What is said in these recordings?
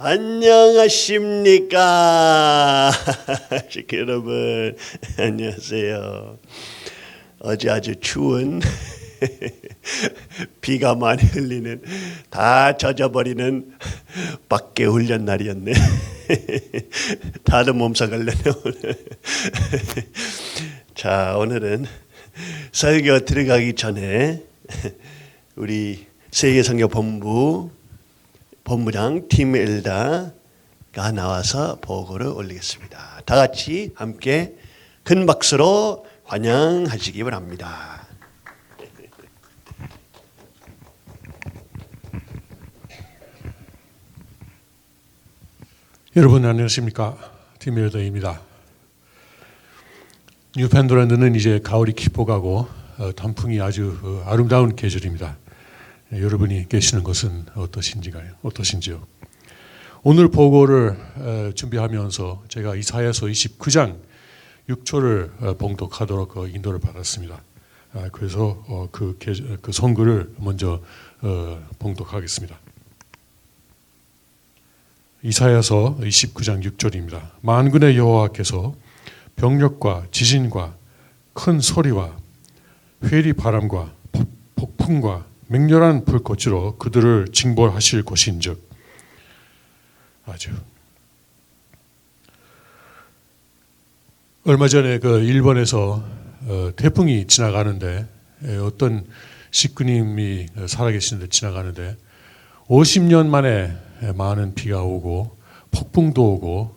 안녕하십니까? 여러분, 안녕하세요. 어제 아주 추운 비가 많이 흘리는 다 젖어버리는 밖에 훈련 날이었네. 다들 몸살 걸렸네 오늘. 자, 오늘은 설교 들어가기 전에 우리 세계선교본부 본부장 팀 엘다가 나와서 보고를 올리겠습니다. 다 같이 함께 큰 박수로 환영하시기 바랍니다. 여러분 안녕하십니까? 팀 엘다입니다. 뉴팬도랜드는 이제 가을이 깊어가고 단풍이 아주 아름다운 계절입니다. 여러분이 계시는 곳은 어떠신지요? 오늘 보고를 준비하면서 제가 이사야서 29장 6절을 봉독하도록 인도를 받았습니다. 그래서 그 선글을 먼저 봉독하겠습니다. 이사야서 29장 6절입니다. 만군의 여호와께서 병력과 지진과 큰 소리와 회리 바람과 폭풍과 맹렬한 불꽃으로 그들을 징벌하실 것인즉. 아주 얼마 전에 그 일본에서 태풍이 지나가는데 어떤 식구님이 살아계시는데 지나가는데 50년 만에 많은 비가 오고 폭풍도 오고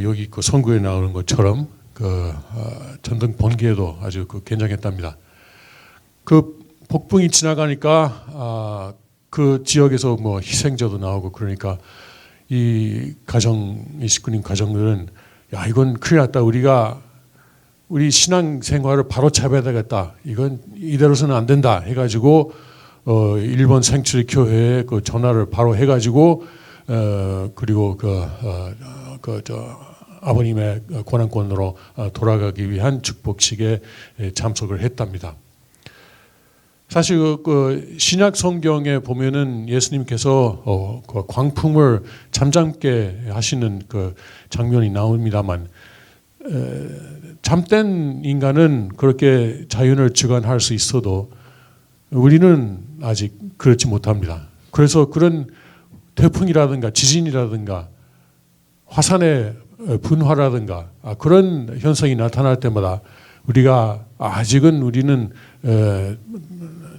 여기 그 선구에 나오는 것처럼 그 전등 번개도 아주 굉장했답니다. 그 폭풍이 지나가니까 그 지역에서 뭐 희생자도 나오고 그러니까 이 식구님 가정들은 야 이건 큰일 났다. 우리 신앙 생활을 바로 잡아야 되겠다. 이건 이대로서는 안 된다. 해가지고 일본 생추리 교회에 그 전화를 바로 해가지고 그리고 아버님의 권한권으로 돌아가기 위한 축복식에 참석을 했답니다. 사실 그 신약 성경에 보면은 예수님께서 그 광풍을 잠잠게 하시는 그 장면이 나옵니다만 잠든 인간은 그렇게 자연을 주관할 수 있어도 우리는 아직 그렇지 못합니다. 그래서 그런 태풍이라든가 지진이라든가 화산의 분화라든가 그런 현상이 나타날 때마다 우리가 아직은 우리는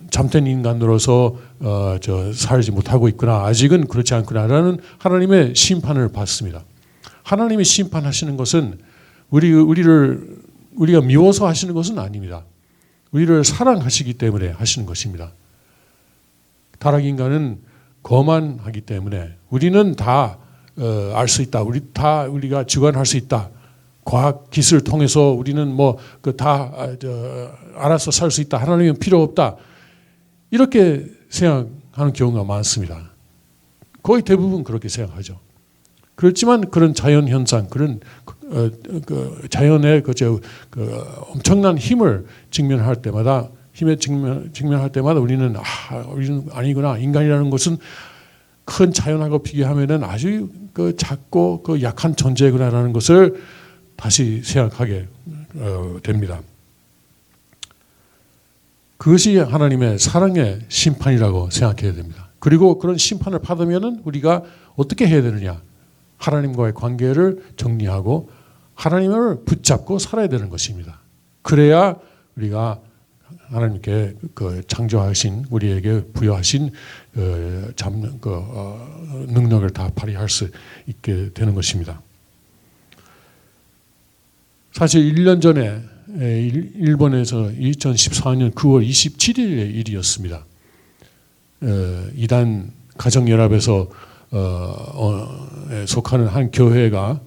잠든 인간으로서 살지 못하고 있구나. 아직은 그렇지 않구나라는 하나님의 심판을 받습니다. 하나님이 심판하시는 것은 우리가 미워서 하시는 것은 아닙니다. 우리를 사랑하시기 때문에 하시는 것입니다. 타락 인간은 거만하기 때문에 우리는 다 알 수 있다. 우리가 주관할 수 있다. 과학 기술을 통해서 우리는 다 알아서 살 수 있다. 하나님은 필요 없다. 이렇게 생각하는 경우가 많습니다. 거의 대부분 그렇게 생각하죠. 그렇지만 그런 자연 현상, 그런 자연의 엄청난 힘을 직면할 때마다 우리는 우리는 아니구나. 인간이라는 것은 큰 자연하고 비교하면은 아주 작고 약한 존재구나라는 것을 다시 생각하게 됩니다. 그것이 하나님의 사랑의 심판이라고 생각해야 됩니다. 그리고 그런 심판을 받으면은 우리가 어떻게 해야 되느냐? 하나님과의 관계를 정리하고 하나님을 붙잡고 살아야 되는 것입니다. 그래야 우리가 하나님께 창조하신 우리에게 부여하신 능력을 다 발휘할 수 있게 되는 것입니다. 사실 1년 전에 일본에서 2014년 9월 27일의 일이었습니다. 이단 가정연합에서 속하는 한 교회가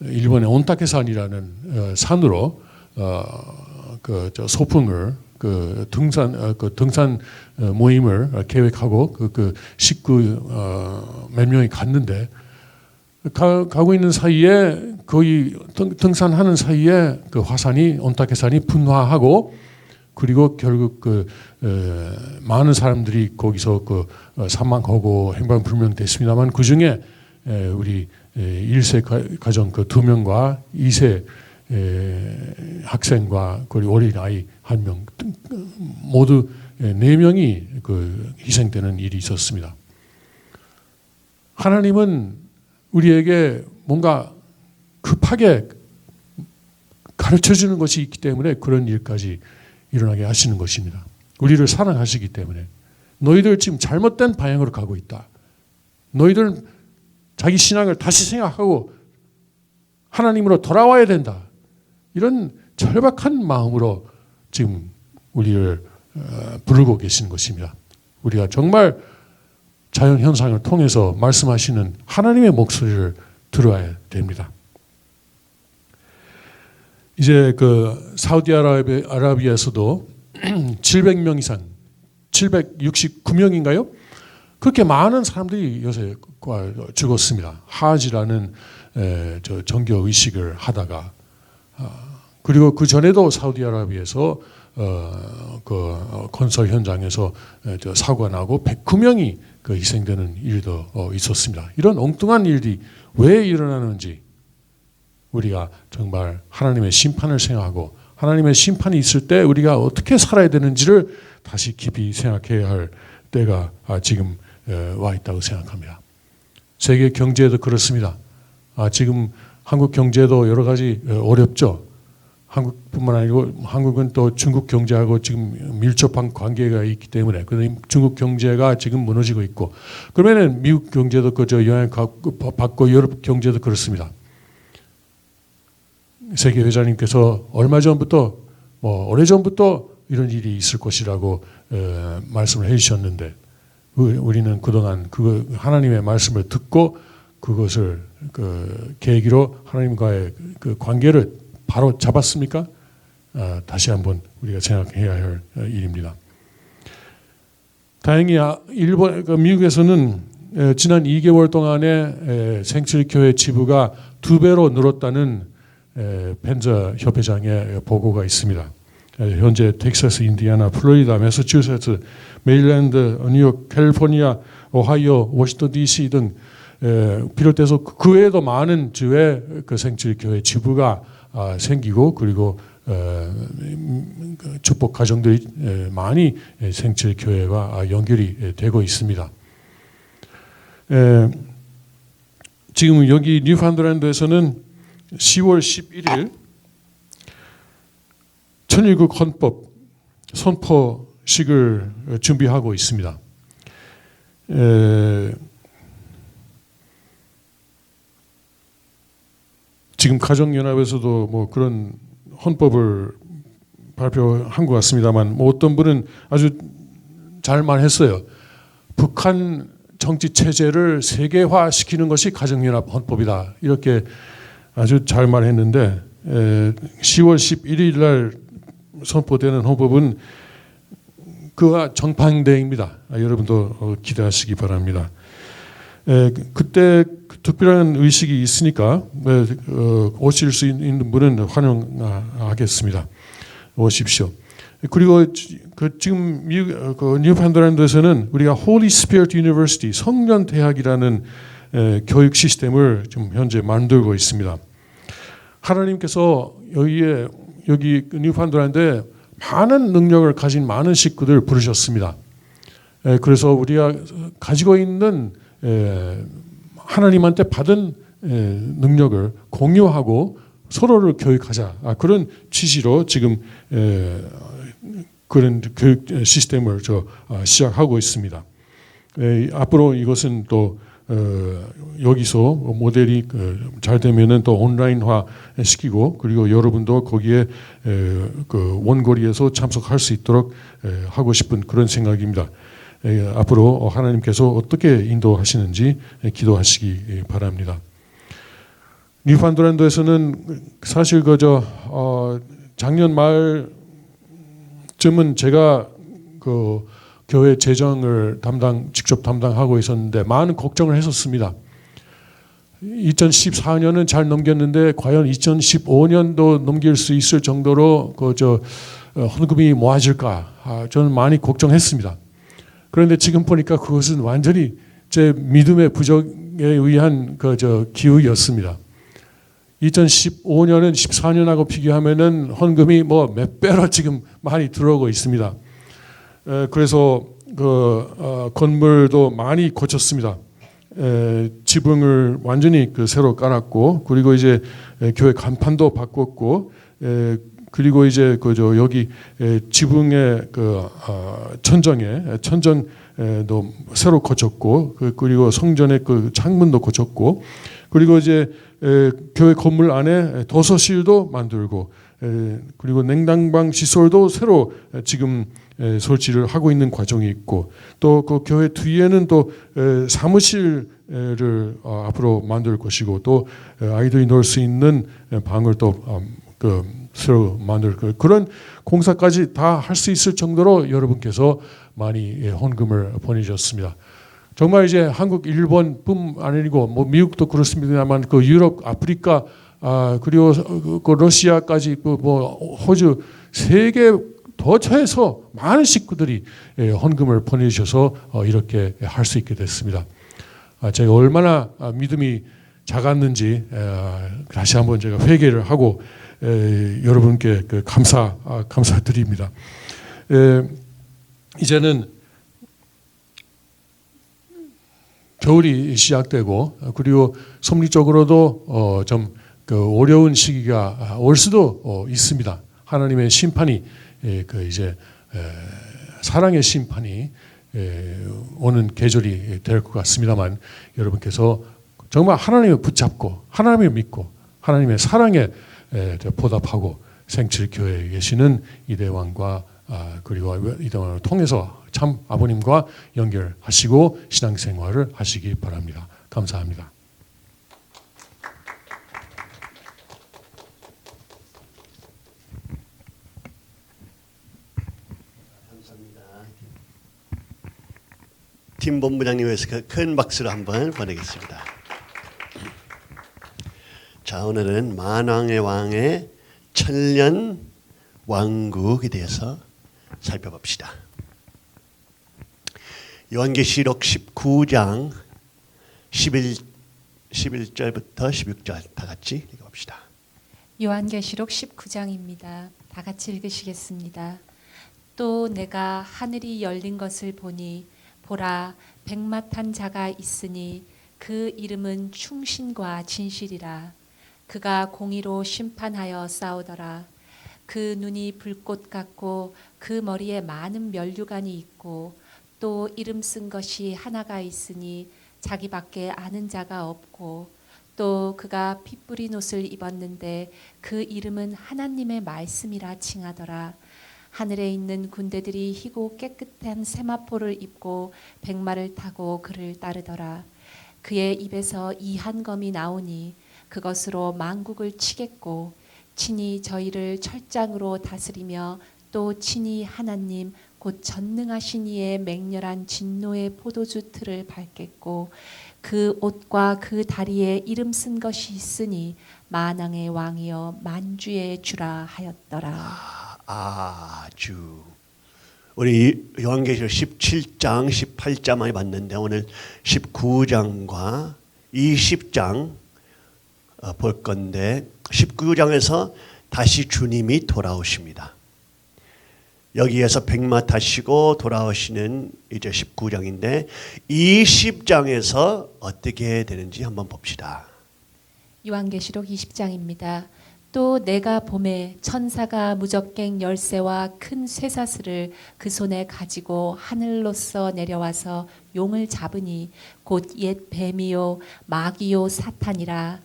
일본의 온타케산이라는 산으로 소풍을 등산 모임을 계획하고 식구 몇 명이 갔는데 가고 있는 사이에 거의 등산하는 사이에 그 화산이 온타케산이 분화하고 그리고 결국 많은 사람들이 거기서 사망하고 행방불명됐습니다만 그 중에 우리 1세 가정 그 2명과 2세 학생과 그리고 어린아이 1명 모두 4명이 희생되는 일이 있었습니다. 하나님은 우리에게 뭔가 급하게 가르쳐주는 것이 있기 때문에 그런 일까지 일어나게 하시는 것입니다. 우리를 사랑하시기 때문에. 너희들 지금 잘못된 방향으로 가고 있다. 너희들은 자기 신앙을 다시 생각하고 하나님으로 돌아와야 된다. 이런 절박한 마음으로 지금 우리를 부르고 계신 것입니다. 우리가 정말 자연 현상을 통해서 말씀하시는 하나님의 목소리를 들어야 됩니다. 이제 사우디아라비아에서도 700명 이상, 769명인가요? 그렇게 많은 사람들이 요새 죽었습니다. 하지라는 종교 의식을 하다가 그리고 그 전에도 사우디아라비아에서 건설 현장에서 사고가 나고 109명이 희생되는 일도 있었습니다. 이런 엉뚱한 일이 왜 일어나는지 우리가 정말 하나님의 심판을 생각하고 하나님의 심판이 있을 때 우리가 어떻게 살아야 되는지를 다시 깊이 생각해야 할 때가 지금 와 있다고 생각합니다. 세계 경제도 그렇습니다. 지금 한국 경제도 여러 가지 어렵죠. 한국뿐만 아니고 한국은 또 중국 경제하고 지금 밀접한 관계가 있기 때문에 중국 경제가 지금 무너지고 있고 그러면은 미국 경제도 영향 받고 유럽 경제도 그렇습니다. 세계 회장님께서 얼마 전부터 오래전부터 이런 일이 있을 것이라고 말씀을 해주셨는데 우리는 그동안 하나님의 말씀을 듣고 그것을 계기로 하나님과의 관계를 바로 잡았습니까? 다시 한번 우리가 생각해야 할 일입니다. 다행히 미국에서는 지난 2개월 동안에 생칠교회 지부가 2배로 늘었다는 벤저 협회장의 보고가 있습니다. 현재 텍사스, 인디애나, 플로리다, 매사추세츠, 메릴랜드, 뉴욕, 캘리포니아, 오하이오, 워싱턴 DC 등 비롯해서 그 외에도 많은 주에 생칠교회 지부가 생기고 그리고 축복 가정들이 많이 생칠교회와 연결이 되고 있습니다. 지금 여기 뉴파운드랜드에서는 10월 11일 천일국 헌법 선포식을 준비하고 있습니다. 지금 가정연합에서도 그런 헌법을 발표한 것 같습니다만 어떤 분은 아주 잘 말했어요. 북한 정치 체제를 세계화시키는 것이 가정연합 헌법이다. 이렇게 아주 잘 말했는데 10월 11일 날 선포되는 헌법은 그와 정반대입니다. 여러분도 기대하시기 바랍니다. 그때 특별한 의식이 있으니까 오실 수 있는 분은 환영하겠습니다. 오십시오. 그리고 지금 뉴파운드랜드에서는 우리가 Holy Spirit University 성령 대학이라는 교육 시스템을 좀 현재 만들고 있습니다. 하나님께서 여기 뉴파운드랜드에 많은 능력을 가진 많은 식구들 부르셨습니다. 그래서 우리가 가지고 있는 하나님한테 받은 능력을 공유하고 서로를 교육하자. 그런 취지로 지금 그런 교육 시스템을 시작하고 있습니다. 앞으로 이것은 또 여기서 모델이 잘 되면은 또 온라인화 시키고 그리고 여러분도 거기에 원거리에서 참석할 수 있도록 하고 싶은 그런 생각입니다. 앞으로 하나님께서 어떻게 인도하시는지 기도하시기 바랍니다. 뉴파운드랜드에서는 사실 작년 말쯤은 제가 교회 재정을 직접 담당하고 있었는데 많은 걱정을 했었습니다. 2014년은 잘 넘겼는데 과연 2015년도 넘길 수 있을 정도로 헌금이 모아질까 저는 많이 걱정했습니다. 그런데 지금 보니까 그것은 완전히 제 믿음의 부족에 의한 기우였습니다. 2015년은 14년하고 비교하면은 헌금이 몇 배로 지금 많이 들어오고 있습니다. 그래서 건물도 많이 고쳤습니다. 지붕을 완전히 새로 깔았고, 그리고 이제 교회 간판도 바꿨고, 그리고 이제 여기 지붕의 천정도 새로 고쳤고, 그리고 성전의 창문도 고쳤고, 그리고 이제 교회 건물 안에 도서실도 만들고, 그리고 냉장방 시설도 새로 지금 설치를 하고 있는 과정이 있고, 또 그 교회 뒤에는 또 사무실을 앞으로 만들 것이고, 또 아이들이 놀 수 있는 방을 또 새로 만들 그런 공사까지 다 할 수 있을 정도로 여러분께서 많이 헌금을 보내주셨습니다. 정말 이제 한국, 일본뿐 아니고 미국도 그렇습니다만 유럽, 아프리카, 그리고 러시아까지 호주 세계 도처에서 많은 식구들이 헌금을 보내주셔서 이렇게 할 수 있게 됐습니다. 제가 얼마나 믿음이 작았는지 다시 한번 제가 회개를 하고 여러분께 감사드립니다. 이제는 겨울이 시작되고, 그리고 섭리적으로도 좀 어려운 시기가 올 수도 있습니다. 하나님의 심판이 이제 사랑의 심판이 오는 계절이 될 것 같습니다만, 여러분께서 정말 하나님을 붙잡고 하나님을 믿고 하나님의 사랑에 보답하고 생칠교회에 계시는 이대왕과 그리고 이대왕을 통해서 참 아버님과 연결하시고 신앙생활을 하시기 바랍니다. 감사합니다. 감사합니다. 팀 본부장님 위해서 큰 박수를 한번 보내겠습니다. 자, 오늘은 만왕의 왕의 천년 왕국에 대해서 살펴봅시다. 요한계시록 19장 11절부터 16절 다 같이 읽어봅시다. 요한계시록 19장입니다. 다 같이 읽으시겠습니다. 또 내가 하늘이 열린 것을 보니 보라, 백마 탄 자가 있으니 그 이름은 충신과 진실이라. 그가 공의로 심판하여 싸우더라. 그 눈이 불꽃 같고 그 머리에 많은 면류관이 있고, 또 이름 쓴 것이 하나가 있으니 자기밖에 아는 자가 없고, 또 그가 피 뿌린 옷을 입었는데 그 이름은 하나님의 말씀이라 칭하더라. 하늘에 있는 군대들이 희고 깨끗한 세마포를 입고 백마를 타고 그를 따르더라. 그의 입에서 이 한 검이 나오니 그것으로 만국을 치겠고, 친히 저희를 철장으로 다스리며 또 친히 하나님 곧 전능하신 이의 맹렬한 진노의 포도주 틀을 밟겠고, 그 옷과 그 다리에 이름 쓴 것이 있으니 만왕의 왕이여 만주의 주라 하였더라. 아주 우리 요한계시록 17장 18장 많이 봤는데, 오늘 19장과 20장 볼 건데, 19장에서 다시 주님이 돌아오십니다. 여기에서 백마 타시고 돌아오시는 이제 19장인데 20장에서 어떻게 되는지 한번 봅시다. 요한계시록 20장입니다. 또 내가 봄에 천사가 무적갱 열쇠와 큰 쇠사슬을 그 손에 가지고 하늘로서 내려와서 용을 잡으니 곧 옛 뱀이요 마귀요 사탄이라.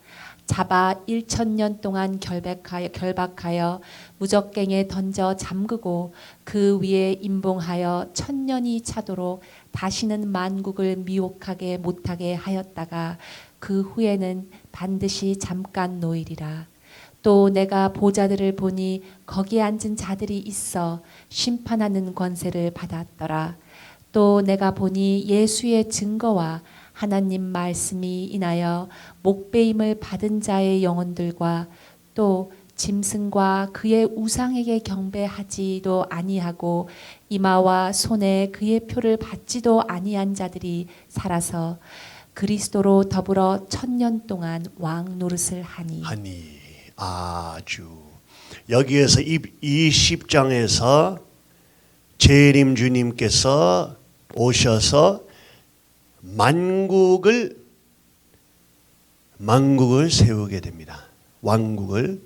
잡아 1000년 동안 결박하여 무적갱에 던져 잠그고 그 위에 임봉하여 1000년이 차도록 다시는 만국을 미혹하게 못하게 하였다가 그 후에는 반드시 잠깐 노이리라. 또 내가 보좌들을 보니 거기에 앉은 자들이 있어 심판하는 권세를 받았더라. 또 내가 보니 예수의 증거와 하나님 말씀이 인하여 목배임을 받은 자의 영혼들과 또 짐승과 그의 우상에게 경배하지도 아니하고 이마와 손에 그의 표를 받지도 아니한 자들이 살아서 그리스도로 더불어 1000년 동안 왕 노릇을 하니. 아주 여기에서 이 10장에서 재림 주님께서 오셔서 만국을 세우게 됩니다. 왕국을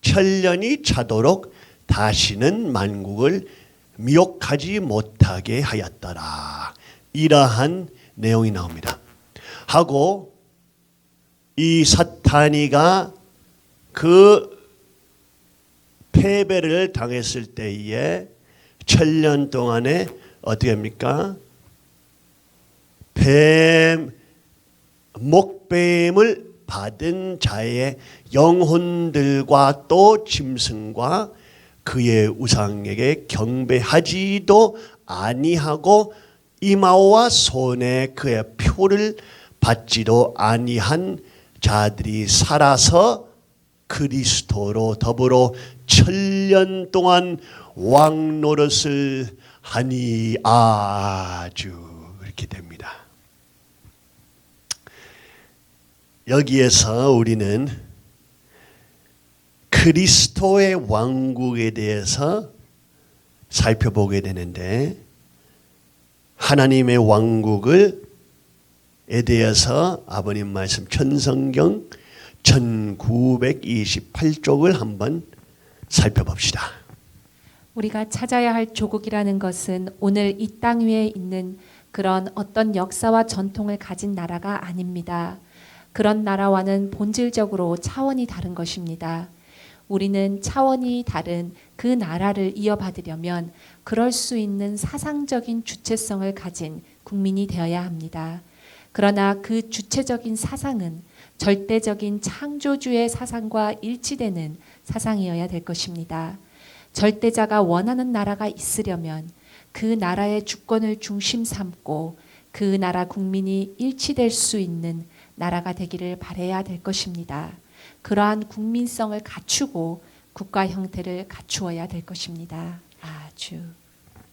천년이 차도록 다시는 만국을 미혹하지 못하게 하였더라. 이러한 내용이 나옵니다. 하고 이 사탄이가 그 패배를 당했을 때에 1000년 동안에 어떻게 합니까? 목뱀을 받은 자의 영혼들과 또 짐승과 그의 우상에게 경배하지도 아니하고 이마와 손에 그의 표를 받지도 아니한 자들이 살아서 그리스도로 더불어 1000년 동안 왕 노릇을 하니. 아주 이렇게 됩니다. 여기에서 우리는 그리스도의 왕국에 대해서 살펴보게 되는데, 하나님의 왕국에 대해서 아버님 말씀 천성경 1928쪽을 한번 살펴봅시다. 우리가 찾아야 할 조국이라는 것은 오늘 이 땅 위에 있는 그런 어떤 역사와 전통을 가진 나라가 아닙니다. 그런 나라와는 본질적으로 차원이 다른 것입니다. 우리는 차원이 다른 그 나라를 이어받으려면 그럴 수 있는 사상적인 주체성을 가진 국민이 되어야 합니다. 그러나 그 주체적인 사상은 절대적인 창조주의 사상과 일치되는 사상이어야 될 것입니다. 절대자가 원하는 나라가 있으려면 그 나라의 주권을 중심 삼고 그 나라 국민이 일치될 수 있는 나라가 되기를 바라야 될 것입니다. 그러한 국민성을 갖추고 국가 형태를 갖추어야 될 것입니다. 아주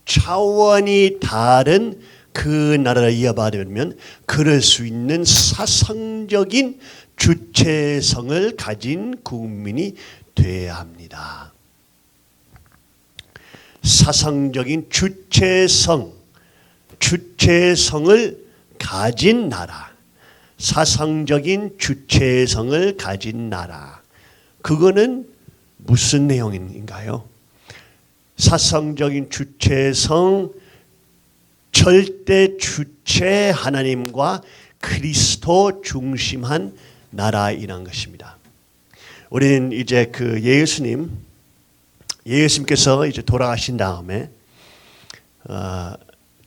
차원이 다른 그 나라를 이어받으면 그럴 수 있는 사상적인 주체성을 가진 국민이 되어야 합니다. 사상적인 주체성을 가진 나라, 사상적인 주체성을 가진 나라. 그거는 무슨 내용인가요? 사상적인 주체성, 절대 주체 하나님과 그리스도 중심한 나라이란 것입니다. 우리는 이제 그 예수님께서 이제 돌아가신 다음에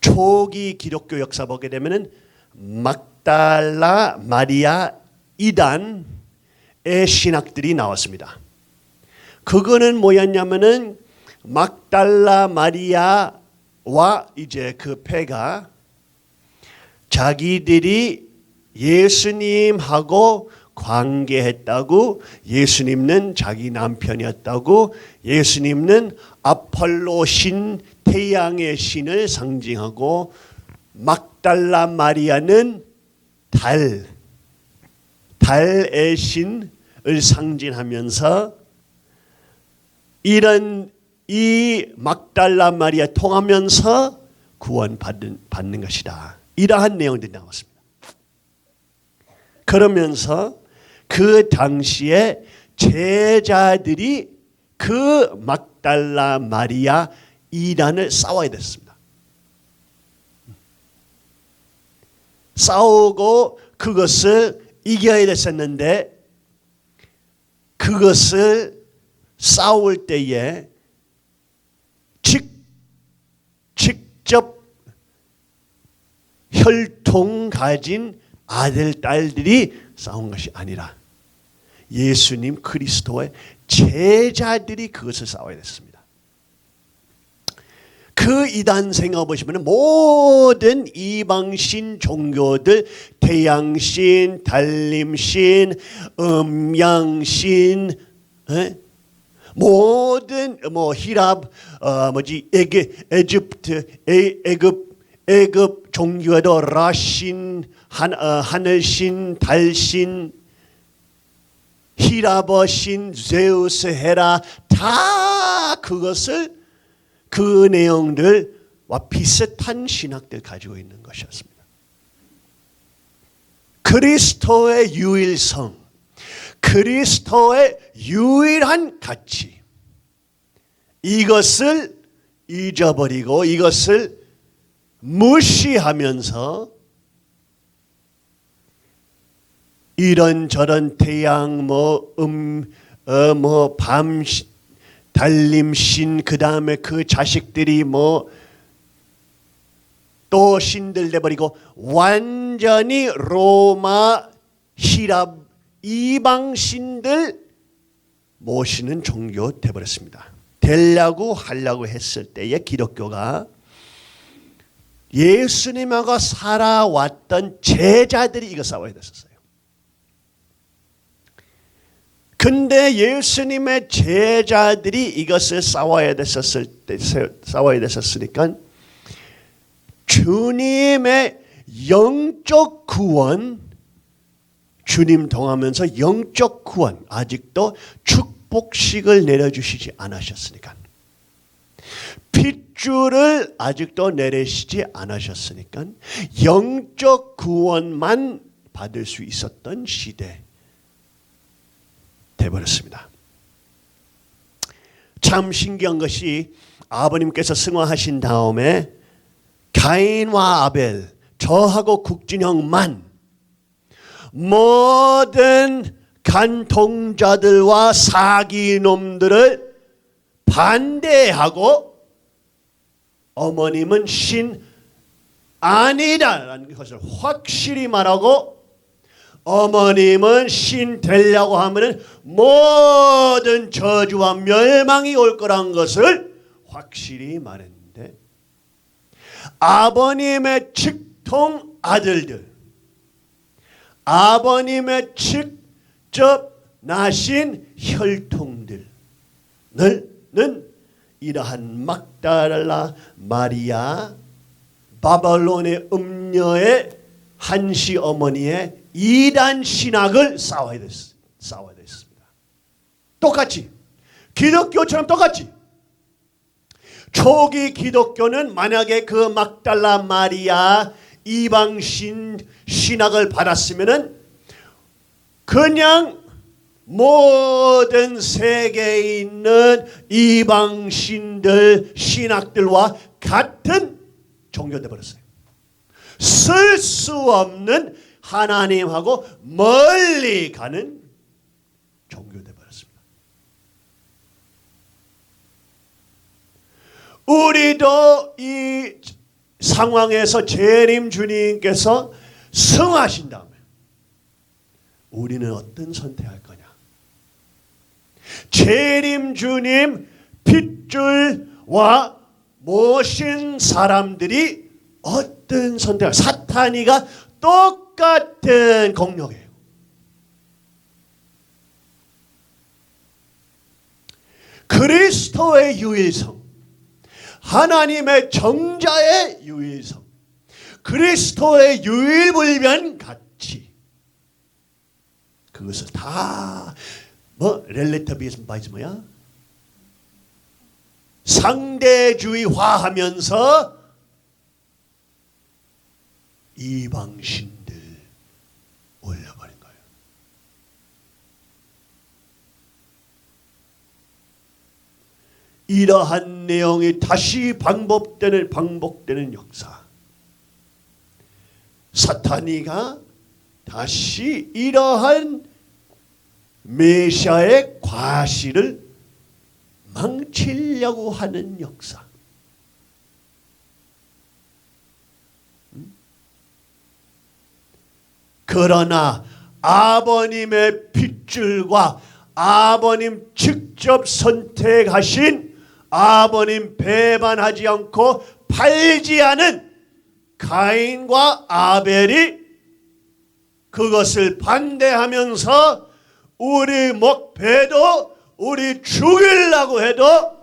초기 기독교 역사 보게 되면은 막달라 마리아 이단의 신학들이 나왔습니다. 그거는 뭐였냐면은 막달라 마리아와 이제 그 패가 자기들이 예수님하고 관계했다고, 예수님은 자기 남편이었다고, 예수님은 아폴로 신, 태양의 신을 상징하고, 막달라 마리아는 달의 신을 상징하면서 이 막달라 마리아 통하면서 구원받는 것이다. 이러한 내용들이 나왔습니다. 그러면서 그 당시에 제자들이 그 막달라 마리아 이단을 싸워야 됐습니다. 싸우고 그것을 이겨야 됐었는데, 그것을 싸울 때에 직접 혈통 가진 아들, 딸들이 싸운 것이 아니라 예수님 그리스도의 제자들이 그것을 싸워야 됐습니다. 그 이단 생각해 보시면 모든 이방신 종교들, 태양신, 달림신, 음양신, 모든 히랍, 애굽 종교에도 라신, 하늘신, 달신, 히라버신, 제우스, 헤라 다 그것을 그 내용들과 비슷한 신학들 가지고 있는 것이었습니다. 그리스도의 유일성, 그리스도의 유일한 가치, 이것을 잊어버리고 이것을 무시하면서 이런저런 태양 밤 달림신, 그 다음에 그 자식들이 또 신들 내버리고 완전히 로마, 히랍, 이방신들 모시는 종교 되어버렸습니다. 하려고 했을 때에 기독교가 예수님하고 살아왔던 제자들이 이거 싸워야 됐었어요. 근데 예수님의 제자들이 이것을 싸워야 됐었으니까 주님의 영적 구원, 주님 통하면서 영적 구원, 아직도 축복식을 내려주시지 않으셨으니까, 핏줄을 아직도 내리시지 않으셨으니까 영적 구원만 받을 수 있었던 시대 되어버렸습니다. 참 신기한 것이 아버님께서 승화하신 다음에 가인과 아벨, 저하고 국진형만 모든 간통자들과 사기놈들을 반대하고 어머님은 신 아니다라는 것을 확실히 말하고 어머님은 신 되려고 하면 모든 저주와 멸망이 올 거란 것을 확실히 말했는데, 아버님의 측통 아들들, 아버님의 직접 나신 혈통들은 이러한 막달라 마리아, 바벨론의 음녀의 한시 어머니의 이단 신학을 싸워야 됐습니다. 똑같이 기독교처럼 똑같이 초기 기독교는 만약에 그 막달라 마리아 이방신 신학을 받았으면은 그냥 모든 세계에 있는 이방신들 신학들과 같은 종교 되어버렸어요. 쓸 수 없는 하나님하고 멀리 가는 종교 되어버렸습니다. 우리도 이 상황에서 재림 주님께서 승하신 다음에 우리는 어떤 선택할 거냐? 재림 주님 핏줄과 모신 사람들이 어떤 선택을, 사탄이가 똑같은 공력이에요. 그리스도의 유일성, 하나님의 정자의 유일성, 그리스도의 유일불변 가치, 그것을 다 렐레티비즘이야? 상대주의화하면서 이방신들 올려버린 거예요. 이러한 내용이 다시 반복되는 역사. 사탄이가 다시 이러한 메시아의 과실을 망치려고 하는 역사. 그러나 아버님의 핏줄과 아버님 직접 선택하신 아버님 배반하지 않고 팔지 않은 가인과 아벨이 그것을 반대하면서 우리 목배도 우리 죽이려고 해도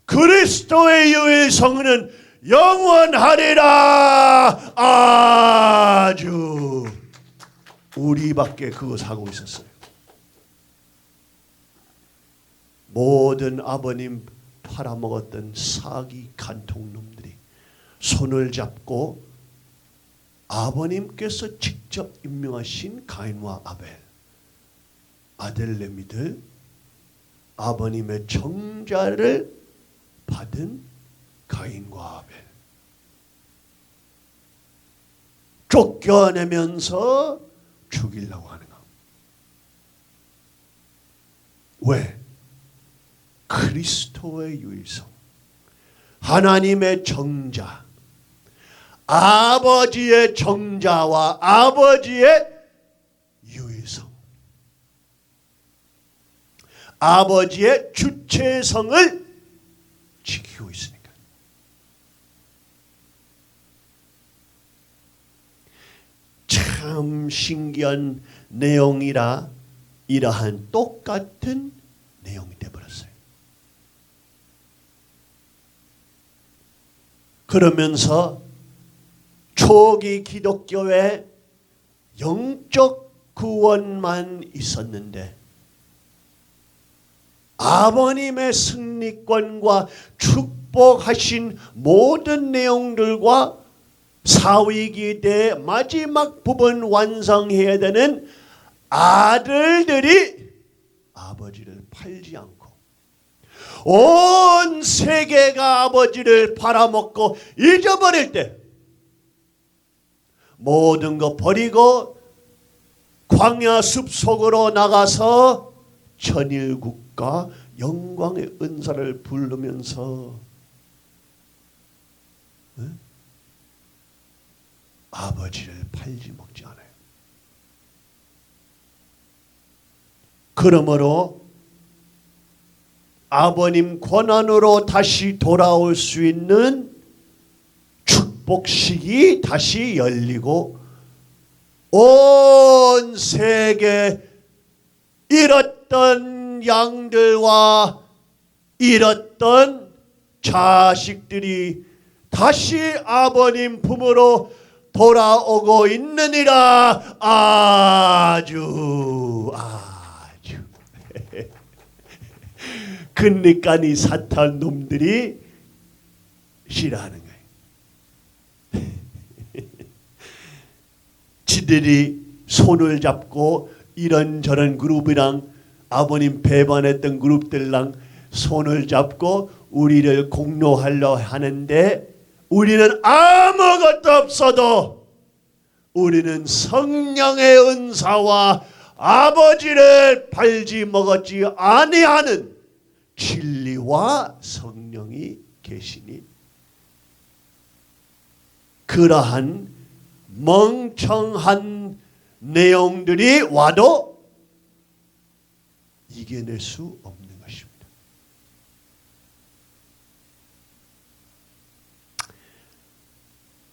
그리스도의 유일성은 영원하리라. 아주 우리밖에 그것을 하고 있었어요. 모든 아버님 팔아먹었던 사기 간통놈들이 손을 잡고 아버님께서 직접 임명하신 가인과 아벨 아들내미들 아버님의 정자를 받은 가인과 아벨 쫓겨내면서 죽이려고 하는 거. 왜? 그리스도의 유일성, 하나님의 정자, 아버지의 정자와 아버지의 유일성, 아버지의 주체성을 지키고 있으니까. 참 신기한 내용이라 이러한 똑같은 내용이 되어버렸어요. 그러면서 초기 기독교에 영적 구원만 있었는데 아버님의 승리권과 축복하신 모든 내용들과 사위기대 마지막 부분 완성해야 되는 아들들이 아버지를 팔지 않고 온 세계가 아버지를 팔아먹고 잊어버릴 때 모든 거 버리고 광야 숲속으로 나가서 천일국가 영광의 은사를 부르면서 아버지를 팔지 먹지 않아요. 그러므로 아버님 권한으로 다시 돌아올 수 있는 축복식이 다시 열리고 온 세계 잃었던 양들과 잃었던 자식들이 다시 아버님 품으로 돌아오고 있느니라. 아주 그러니까 이 사탄 놈들이 싫어하는 거예요. 지들이 손을 잡고 이런저런 그룹이랑 아버님 배반했던 그룹들랑 손을 잡고 우리를 공로하려 하는데 우리는 아무것도 없어도 우리는 성령의 은사와 아버지를 팔지 먹었지 아니하는 진리와 성령이 계시니 그러한 멍청한 내용들이 와도 이겨낼 수 없는 것입니다.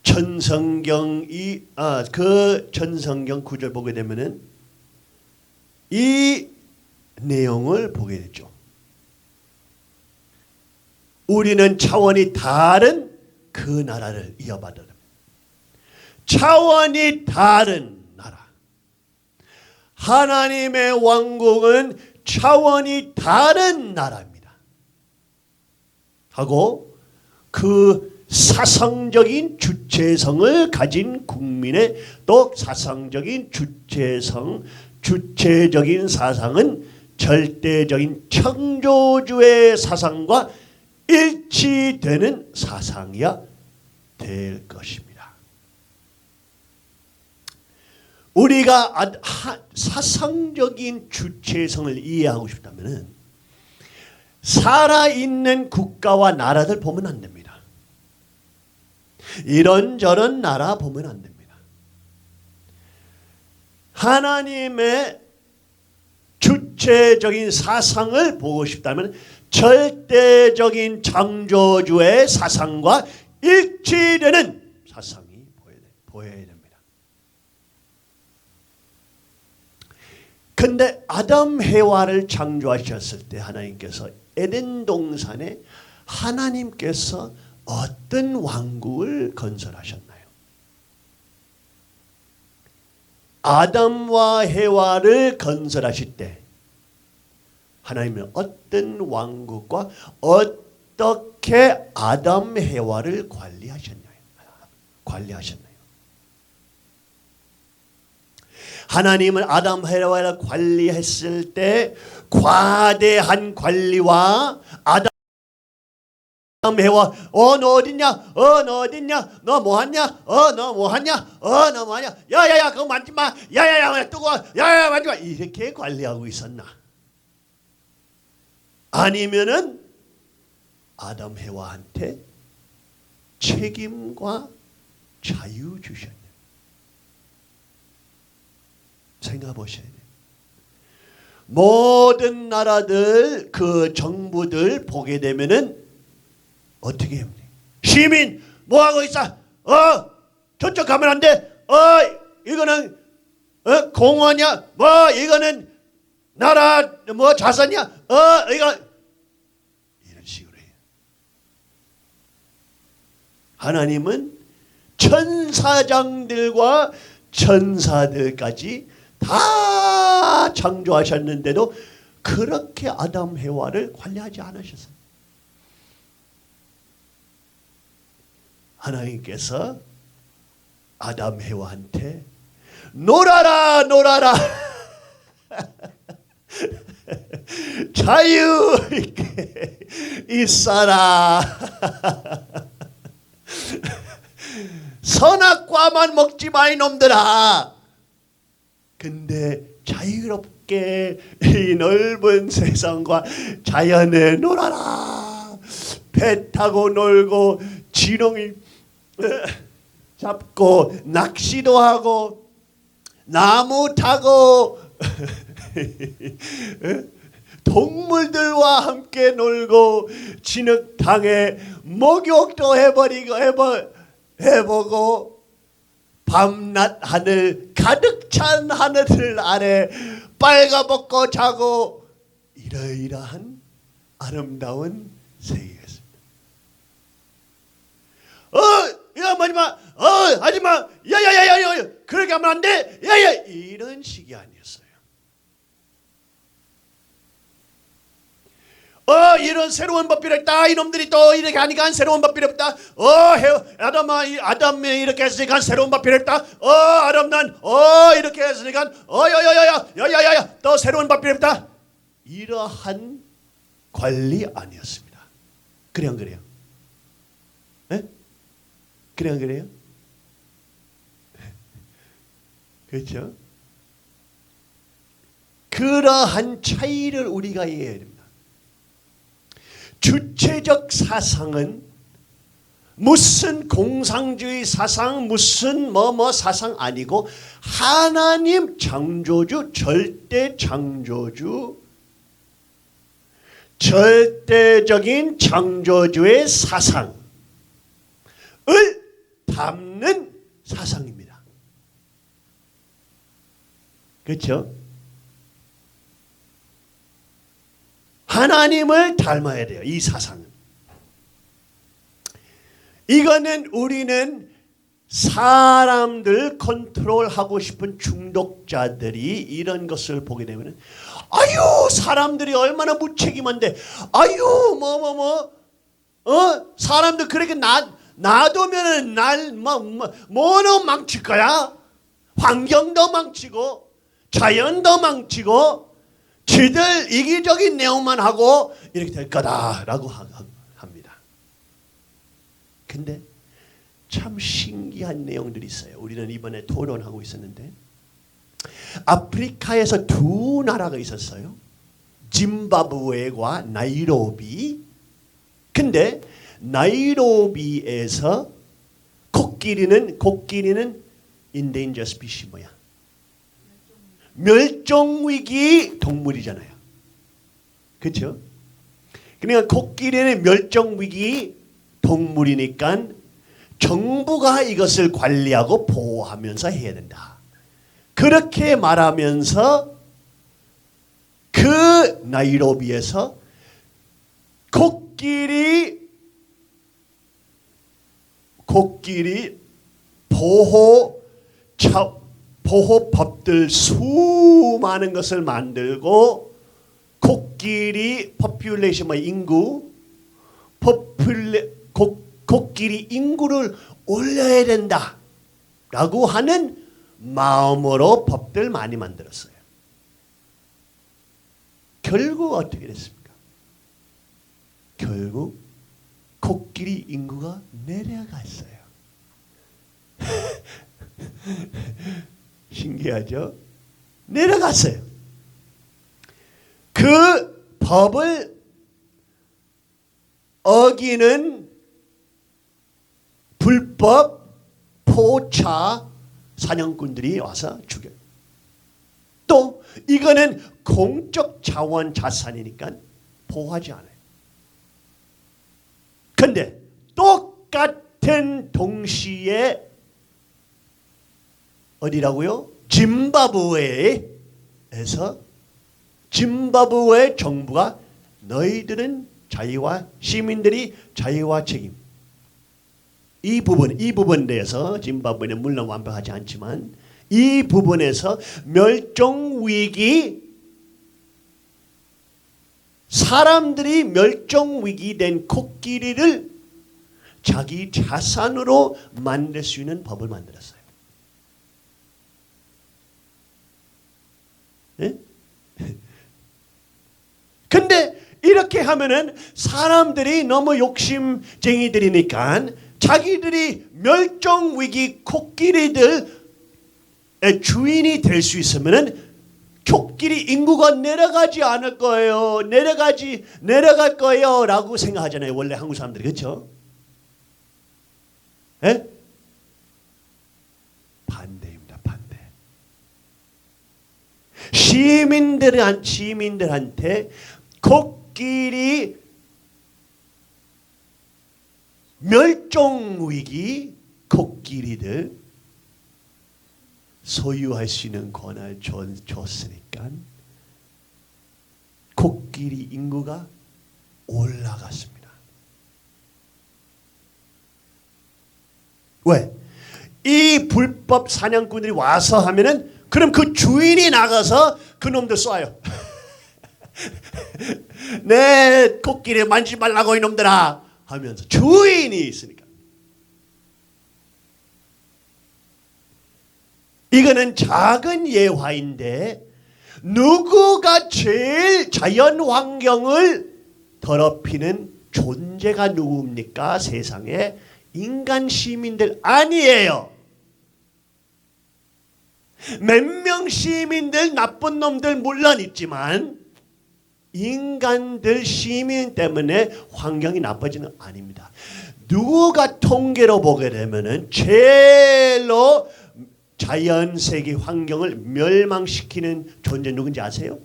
전성경이 그 전성경 구절 보게 되면은 이 내용을 보게 되죠. 우리는 차원이 다른 그 나라를 이어받아야 됩니다. 차원이 다른 나라. 하나님의 왕국은 차원이 다른 나라입니다. 하고 그 사상적인 주체성을 가진 국민의 또 사상적인 주체성, 주체적인 사상은 절대적인 창조주의 사상과 일치되는 사상이야 될 것입니다. 우리가 사상적인 주체성을 이해하고 싶다면 살아있는 국가와 나라들 보면 안 됩니다. 이런저런 나라 보면 안 됩니다. 하나님의 주체적인 사상을 보고 싶다면 절대적인 창조주의 사상과 일치되는 사상이 보여야 됩니다. 근데 아담 해와를 창조하셨을 때 하나님께서 에덴 동산에 하나님께서 어떤 왕국을 건설하셨나요? 아담과 해와를 건설하실 때 하나님은 어떤 왕국과 어떻게 아담 해와를 관리하셨나요? 하나님은 아담 해와를 관리했을 때 과대한 관리와 아담 해와 너 어딨냐? 너 어딨냐? 너 뭐하냐? 너 뭐하냐? 너 뭐하냐? 야야야 그거 만지마. 야야야 뜨거워. 야야야 만지마. 이렇게 관리하고 있었나? 아니면은 아담 해와한테 책임과 자유 주셨냐? 생각해 보셔야 돼요. 모든 나라들 그 정부들 보게 되면은 어떻게 합니까? 시민 뭐 하고 있어? 저쪽 가면 안 돼. 이거는 공원이야. 뭐 이거는 나라 뭐 자산이야. 이거 이런 식으로 해요. 하나님은 천사장들과 천사들까지 다 창조하셨는데도 그렇게 아담 해와를 관리하지 않으셨어요. 하나님께서 아담 해와한테 놀아라 놀아라 자유 있게 있어라 선악과만 먹지 마 이놈들아. 근데 자유롭게 이 넓은 세상과 자연에 놀아라. 배 타고 놀고 지렁이 잡고 낚시도 하고 나무 타고 동물들과 함께 놀고 진흙탕에 목욕도 해보고 밤낮 하늘 가득 찬 하늘 아래 빨가벗고 자고 이러이러한 아름다운 세계가 있습니다. 야 하지마 하지마 야야야야 그렇게 하면 안 돼 야야 이런 식이 아니었어요. 이런 새로운 법 필요했다. 이놈들이 또 이렇게 하니까 새로운 법 필요했다. 아담이 이렇게 했으니까 새로운 법 필요했다. 아담난 이렇게 했으니까 야야야야 또 새로운 법 필요했다. 이러한 관리 아니었습니다. 그래 안 그래요? 네? 그래 안 그래요? 그렇죠? 그러한 차이를 우리가 이해해야 됩니다. 주체적 사상은 무슨 공상주의 사상 무슨 뭐뭐 사상 아니고 하나님 창조주 절대 창조주 절대적인 창조주의 사상을 담는 사상입니다. 그렇죠? 하나님을 닮아야 돼요. 이 사상은. 이거는 우리는 사람들 컨트롤하고 싶은 중독자들이 이런 것을 보게 되면 아유 사람들이 얼마나 무책임한데 아유 사람들 그렇게 놔두면은 뭐는 망칠 거야. 환경도 망치고 자연도 망치고 지들 이기적인 내용만 하고 이렇게 될 거다라고 합니다. 근데 참 신기한 내용들이 있어요. 우리는 이번에 토론하고 있었는데 아프리카에서 두 나라가 있었어요. 짐바브웨와 나이로비. 근데 나이로비에서 코끼리는 인데인저 스피시 뭐야? 멸종위기 동물이잖아요. 그렇죠? 그러니까 코끼리는 멸종위기 동물이니까 정부가 이것을 관리하고 보호하면서 해야 된다. 그렇게 말하면서 그 나이로비에서 코끼리 보호법들 수많은 것을 만들고 코끼리 포퓰레이션 인구 코끼리 인구를 올려야 된다라고 하는 마음으로 법들 많이 만들었어요. 결국 어떻게 됐습니까? 결국 코끼리 인구가 내려갔어요. 신기하죠? 내려갔어요. 그 법을 어기는 불법 포차 사냥꾼들이 와서 죽여요. 또 이거는 공적 자원 자산이니까 보호하지 않아요. 근데 똑같은 동시에 어디라고요? 짐바브웨에서 짐바브웨 정부가 너희들은 자유와 시민들이 자유와 책임 이 부분에 대해서 짐바브웨는 물론 완벽하지 않지만 이 부분에서 멸종위기 사람들이 멸종위기 된 코끼리를 자기 자산으로 만들 수 있는 법을 만들었어요. 네? 근데 이렇게 하면은 사람들이 너무 욕심쟁이들이니까 자기들이 멸종위기 코끼리들의 주인이 될 수 있으면은 코끼리 인구가 내려가지 않을 거예요. 내려갈 거예요. 라고 생각하잖아요. 원래 한국 사람들이. 그렇죠? 예? 반대입니다. 반대. 시민들한테 코끼리 멸종위기 코끼리들 소유할 수 있는 권한을 줬으니까 코끼리 인구가 올라갔습니다. 왜? 이 불법 사냥꾼들이 와서 하면은 그럼 그 주인이 나가서 그 놈들 쏴요. 내 코끼리 만지지 말라고 이놈들아 하면서 주인이 있으니까. 이거는 작은 예화인데 누구가 제일 자연 환경을 더럽히는 존재가 누굽니까? 세상에 인간 시민들 아니에요. 몇 명 시민들 나쁜 놈들 물론 있지만 인간들 시민 때문에 환경이 나빠지는 아닙니다. 누가 통계로 보게 되면은 제일로 자연 세계 환경을 멸망시키는 존재 누군지 아세요?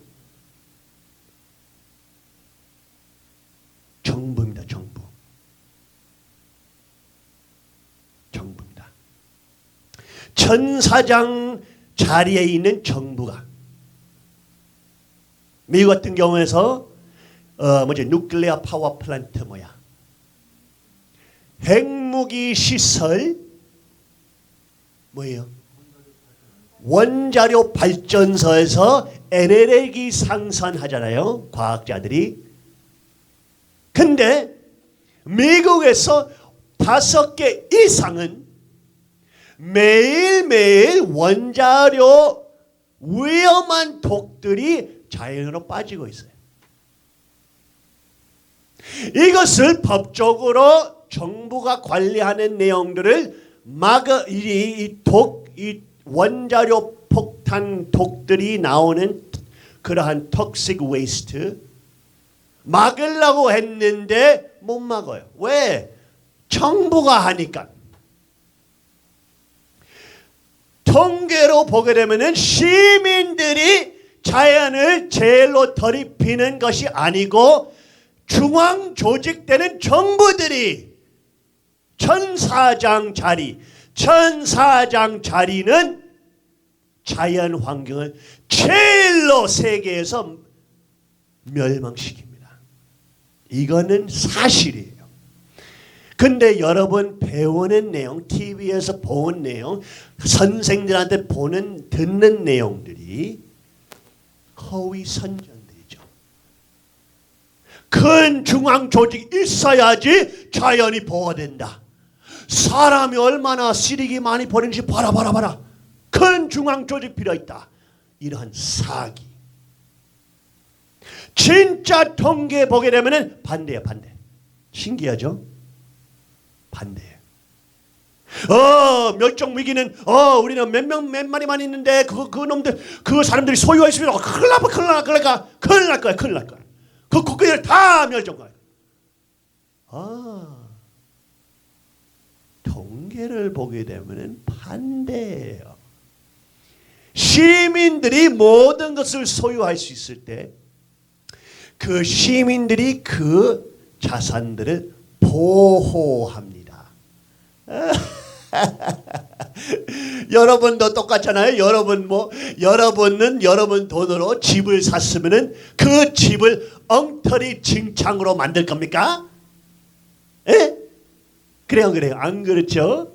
정부입니다. 정부. 정부입니다. 천사장 자리에 있는 정부가 미국 같은 경우에서 누클레어 파워 플랜트 핵무기 시설 뭐예요? 원자력 발전소에서 에너지 생산하잖아요. 과학자들이. 근데 미국에서 5개 이상은 매일매일 원자력 위험한 독들이 자연으로 빠지고 있어요. 이것을 법적으로 정부가 관리하는 내용들을 이 원자력 폭탄 독들이 나오는 그러한 톡식 웨이스트 막으려고 했는데 못 막아요. 왜? 정부가 하니까. 통계로 보게 되면은 시민들이 자연을 제일로 더럽히는 것이 아니고 중앙 조직되는 정부들이 천사장 자리는 자연 환경을 제일로 세계에서 멸망시킵니다. 이거는 사실이에요. 근데 여러분 배우는 내용, TV에서 본 내용, 선생들한테 듣는 내용들이 허위 선전들이죠. 큰 중앙 조직이 있어야지 자연이 보호된다. 사람이 얼마나 쓰레기 많이 버리는지 봐라. 큰 중앙 조직 필요있다. 이러한 사기. 진짜 통계 보게 되면 반대야, 반대. 신기하죠? 반대예요. 멸종 위기는 우리는 몇 마리만 있는데 그 놈들 그 사람들이 소유할 수 있으면 큰일 날 거야. 그 국가들 다 멸종할 거야. 통계를 보게 되면 반대예요. 시민들이 모든 것을 소유할 수 있을 때 그 시민들이 그 자산들을 보호합니다. 여러분도 똑같잖아요. 여러분은 여러분 돈으로 집을 샀으면은 그 집을 엉터리 칭창으로 만들 겁니까? 예? 그래요. 안 그렇죠?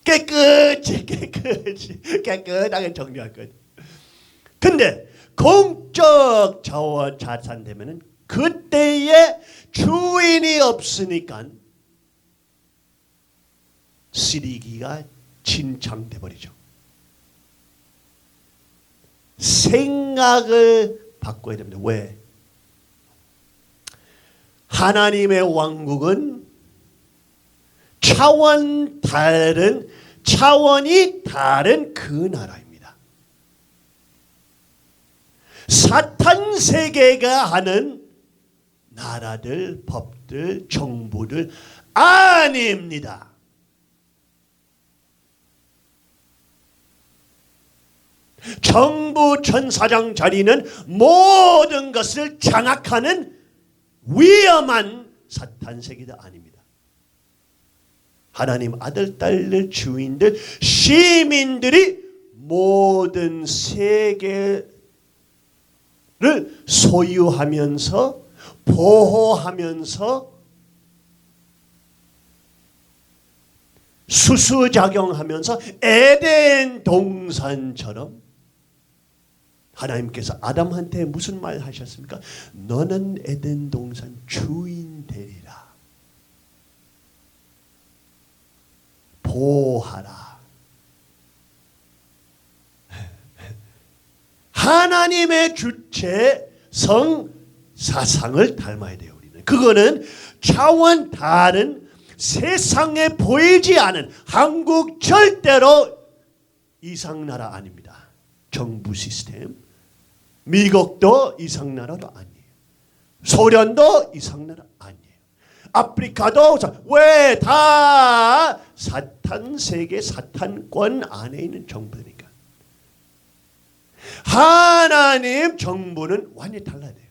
깨끗하게 정리할 거예요. 근데 공적 자산 되면은 그때에 주인이 없으니까 쓰레기가 진창돼 버리죠. 생각을 바꿔야 됩니다. 왜? 하나님의 왕국은 차원이 다른 그 나라입니다. 사탄 세계가 하는 나라들, 법들, 정부들 아닙니다. 정부 천사장 자리는 모든 것을 장악하는 위험한 사탄 세계도 아닙니다. 하나님 아들, 딸들, 주인들, 시민들이 모든 세계를 소유하면서 보호하면서 수수작용하면서 에덴 동산처럼 하나님께서 아담한테 무슨 말 하셨습니까? 너는 에덴 동산 주인 되리라. 보호하라. 하나님의 주체성 사상을 닮아야 돼요. 우리는 그거는 차원 다른 세상에 보이지 않은 한국 절대로 이상나라 아닙니다. 정부 시스템 미국도 이상나라도 아니에요. 소련도 이상나라 아니에요. 아프리카도 왜 다 사탄 세계 사탄권 안에 있는 정부니까. 하나님 정부는 완전히 달라야 돼요.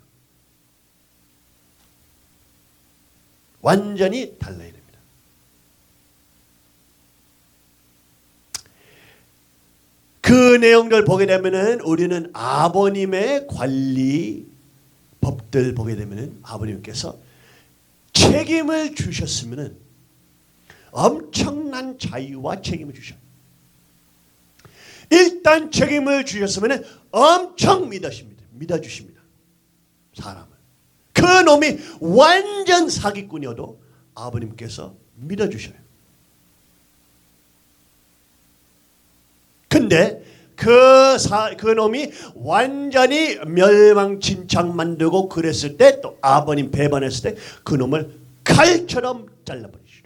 완전히 달라야 됩니다. 그 내용들 보게 되면은 우리는 아버님의 관리 법들 보게 되면은 아버님께서 책임을 주셨으면은 엄청난 자유와 책임을 주셔요. 일단 책임을 주셨으면 엄청 믿어주십니다. 사람을. 그 놈이 완전 사기꾼이어도 아버님께서 믿어주셔요. 근데 그 놈이 완전히 멸망진창 만들고 그랬을 때 또 아버님 배반했을 때 그 놈을 칼처럼 잘라버리시죠.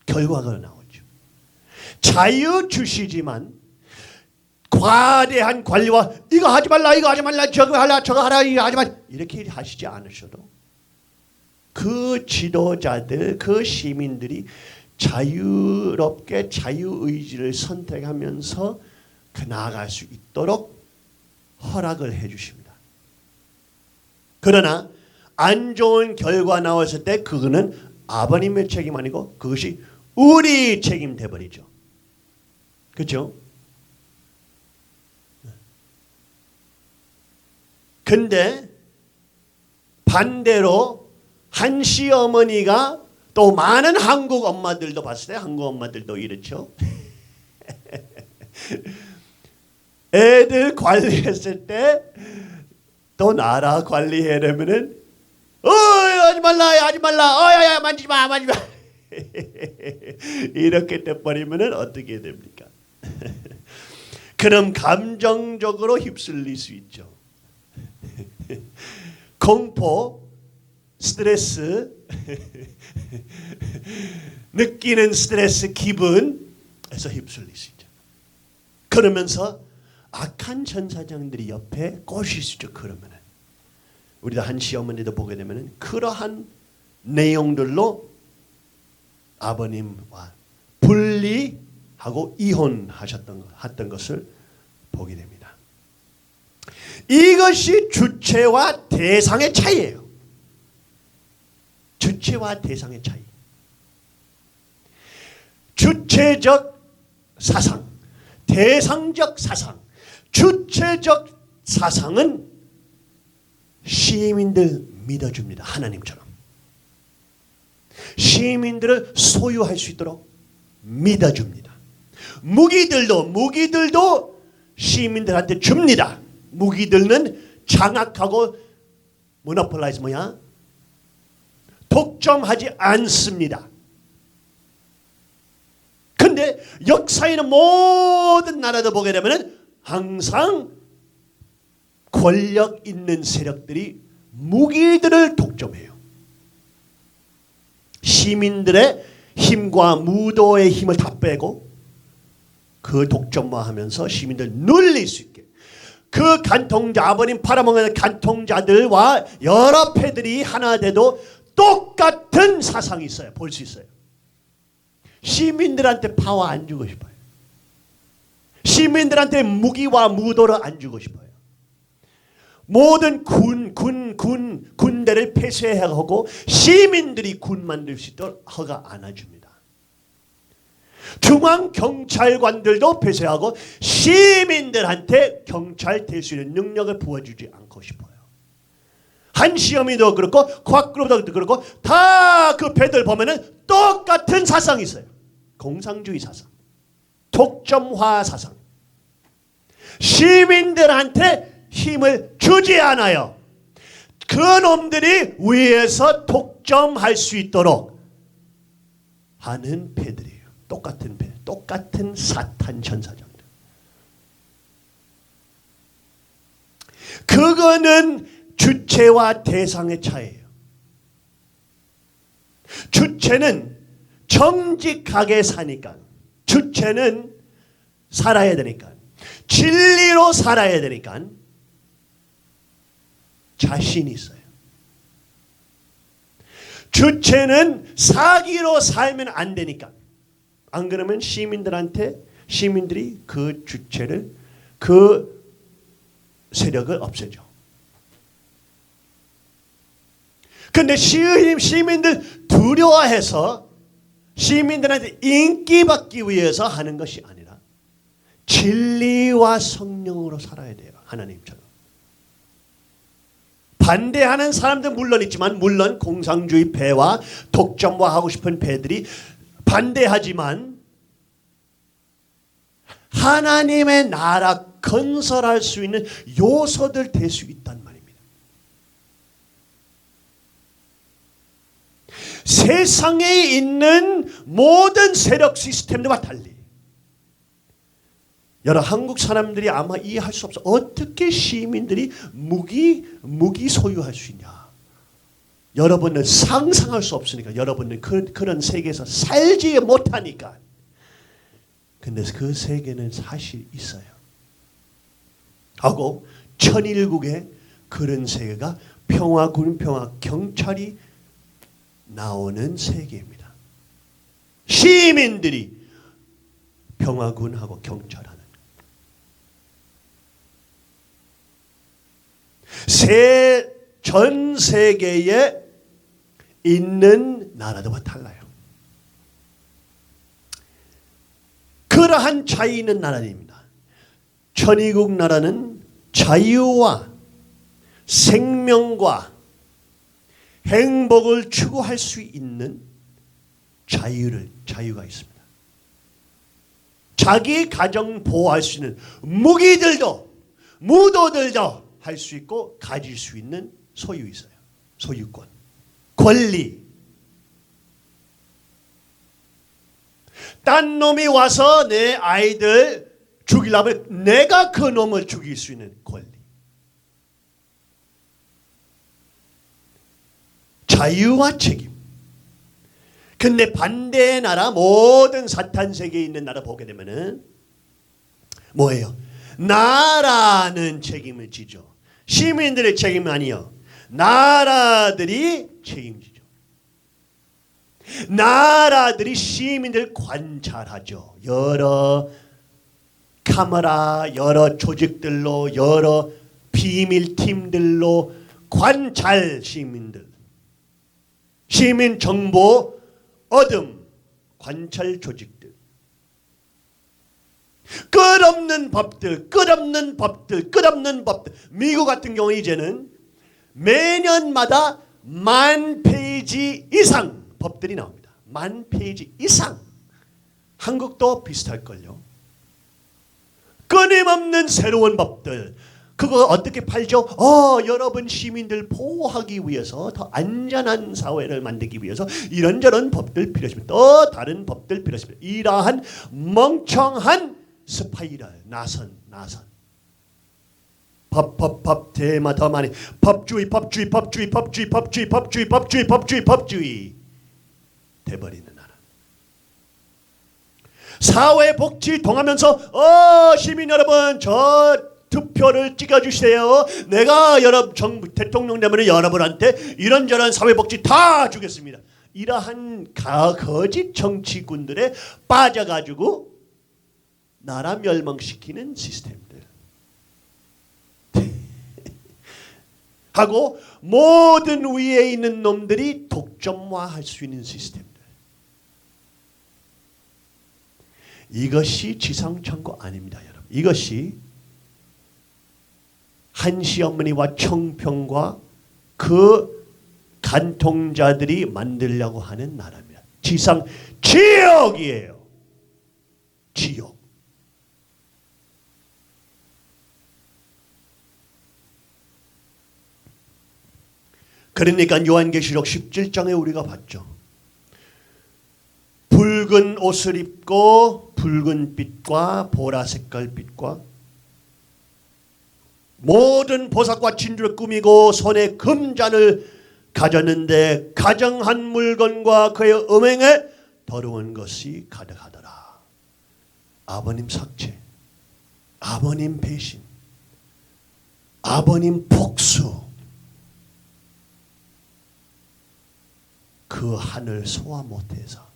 결과가 나오죠. 자유 주시지만 과대한 관리와 이거 하지 말라 저거 하라 이거 하지 말 이렇게 하시지 않으셔도 그 지도자들 그 시민들이 자유롭게 자유의지를 선택하면서 나아갈 수 있도록 허락을 해 주십니다. 그러나 안 좋은 결과 나왔을 때 그거는 아버님의 책임 아니고 그것이 우리 책임 돼버리죠. 그렇죠? 근데 반대로 한 시어머니가 또 많은 한국 엄마들도 봤을 때 한국 엄마들도 이렇죠. 애들 관리했을 때 또 나라 관리하려면은 하지 말라 하지 말라 야야 만지지 마 만지지 마 이렇게 돼버리면은 어떻게 됩니까? 그럼 감정적으로 휩쓸릴 수 있죠. 공포, 스트레스, 느끼는 스트레스, 기분에서 휩쓸릴 수 있죠. 그러면서 악한 천사장들이 옆에 꼬실 수 있죠. 그러면은 우리도 한 시어머니도 보게 되면은 그러한 내용들로 아버님과 분리하고 이혼하셨던 것을 보게 됩니다. 이것이 주체와 대상의 차이예요. 주체와 대상의 차이. 주체적 사상, 대상적 사상. 주체적 사상은 시민들 믿어줍니다. 하나님처럼. 시민들을 소유할 수 있도록 믿어줍니다. 무기들도 시민들한테 줍니다. 무기들은 장악하고 모노폴라이즈 독점하지 않습니다. 근데 역사에는 모든 나라도 보게 되면 항상 권력 있는 세력들이 무기들을 독점해요. 시민들의 힘과 무도의 힘을 다 빼고 그 독점화하면서 시민들 눌릴 수 있게 그 간통자 아버님 팔아먹는 간통자들과 여러 패들이 하나 돼도 똑같은 사상이 있어요. 볼 수 있어요. 시민들한테 파워 안 주고 싶어요. 시민들한테 무기와 무도를 안 주고 싶어요. 모든 군대를 폐쇄하고 시민들이 군 만들 수 있도록 허가 안 해줍니다. 중앙경찰관들도 폐쇄하고 시민들한테 경찰 될 수 있는 능력을 부어주지 않고 싶어요. 한시어머니도 그렇고 곽그룹도 그렇고 다 그 배들 보면은 똑같은 사상이 있어요. 공산주의 사상, 독점화 사상. 시민들한테 힘을 주지 않아요. 그 놈들이 위에서 독점할 수 있도록 하는 패들이에요. 똑같은 패, 똑같은 사탄 천사장들. 그거는 주체와 대상의 차이예요. 주체는 정직하게 사니까, 주체는 살아야 되니까, 진리로 살아야 되니까 자신이 있어요. 주체는 사기로 살면 안 되니까. 안 그러면 시민들이 그 주체를, 그 세력을 없애죠. 근데 시민들 두려워해서 시민들한테 인기받기 위해서 하는 것이 아니라 진리와 성령으로 살아야 돼요. 하나님처럼. 반대하는 사람들 물론 있지만, 물론 공산주의 배와 독점화하고 싶은 배들이 반대하지만 하나님의 나라 건설할 수 있는 요소들 될 수 있단 말입니다. 세상에 있는 모든 세력 시스템들과 달리 여러 한국 사람들이 아마 이해할 수 없어. 어떻게 시민들이 무기 소유할 수 있냐. 여러분은 상상할 수 없으니까. 여러분은 그런 세계에서 살지 못하니까. 근데 그 세계는 사실 있어요. 하고 천일국에 그런 세계가 평화군, 평화경찰이 나오는 세계입니다. 시민들이 평화군하고 경찰하는. 전 세계에 있는 나라들과 달라요. 그러한 차이 있는 나라입니다. 천의국 나라는 자유와 생명과 행복을 추구할 수 있는 자유가 있습니다. 자기 가정 보호할 수 있는 무도들도 할 수 있고 가질 수 있는 소유 있어요. 소유권, 권리. 딴 놈이 와서 내 아이들 죽이려면 내가 그 놈을 죽일 수 있는 권리. 자유와 책임. 근데 반대의 나라, 모든 사탄 세계에 있는 나라 보게 되면은 뭐예요? 나라는 책임을 지죠. 시민들의 책임은 아니요. 나라들이 책임지죠. 나라들이 시민들 관찰하죠. 여러 카메라, 여러 조직들로, 여러 비밀팀들로 관찰 시민 정보 얻음 관찰 조직들. 끝없는 법들. 미국 같은 경우 이제는 매년마다 10,000페이지 이상 법들이 나옵니다. 10,000페이지 이상. 한국도 비슷할걸요. 끊임없는 새로운 법들. 그거 어떻게 팔죠? 여러분 시민들 보호하기 위해서 더 안전한 사회를 만들기 위해서 이런저런 법들 필요하십니다. 또 다른 법들 필요하십니다. 이러한 멍청한 스파이럴, 나선. 법, 테마 더 많이. 법주의 돼버리는 나라. 사회복지 통하면서 시민 여러분 저 투표를 찍어주세요. 내가 여러분 정부 대통령 되면 여러분한테 이런저런 사회복지 다 주겠습니다. 이러한 거짓 정치군들에 빠져가지고 나라 멸망시키는 시스템들 하고 모든 위에 있는 놈들이 독점화할 수 있는 시스템들. 이것이 지상천국 아닙니다, 여러분. 이것이 한시 어머니와 청평과 그 간통자들이 만들려고 하는 나라입니다. 지상 지옥이에요. 지옥. 그러니까 요한계시록 17장에 우리가 봤죠. 붉은 옷을 입고 붉은 빛과 보라 색깔 빛과 모든 보석과 진주를 꾸미고 손에 금잔을 가졌는데 가정한 물건과 그의 음행에 더러운 것이 가득하더라. 아버님 삭제, 아버님 배신, 아버님 복수. 그 한을 소화 못해서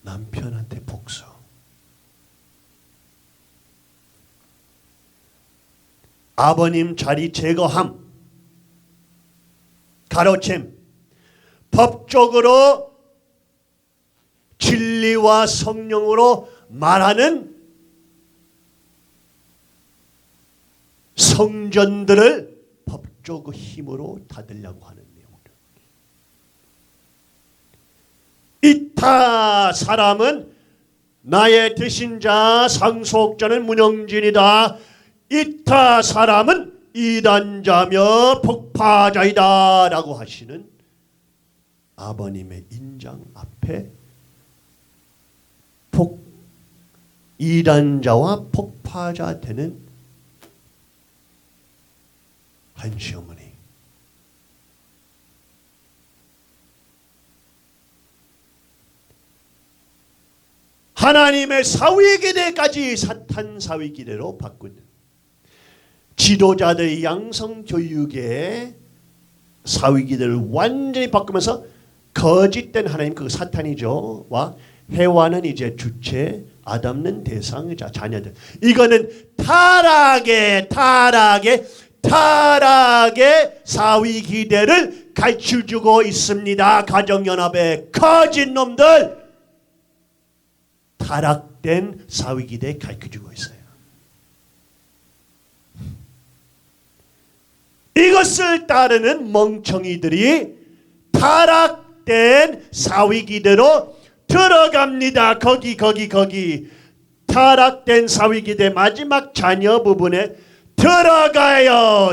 남편한테 복수. 아버님 자리 제거함. 가로챔. 법적으로 진리와 성령으로 말하는 성전들을 법적 힘으로 닫으려고 하는 내용들. 이타 사람은 나의 대신자 상속자는 문영진이다. 이타 사람은 이단자며 폭파자이다 라고 하시는 아버님의 인장 앞에 이단자와 폭파자 되는 한시 어머니. 하나님의 사위기대까지 사탄 사위기대로 바꾸는 지도자들의 양성교육의 사위기대를 완전히 바꾸면서 거짓된 하나님, 그 사탄이죠. 와 해와는 이제 주체, 아담은 대상자, 자녀들. 이거는 타락의 타락의 사위 기대를 가르쳐주고 있습니다. 가정연합의 거짓 놈들, 타락된 사위 기대 가르쳐주고 있어요. 이것을 따르는 멍청이들이 타락된 사위 기대로 들어갑니다. 거기 타락된 사위 기대 마지막 자녀 부분에 들어가요.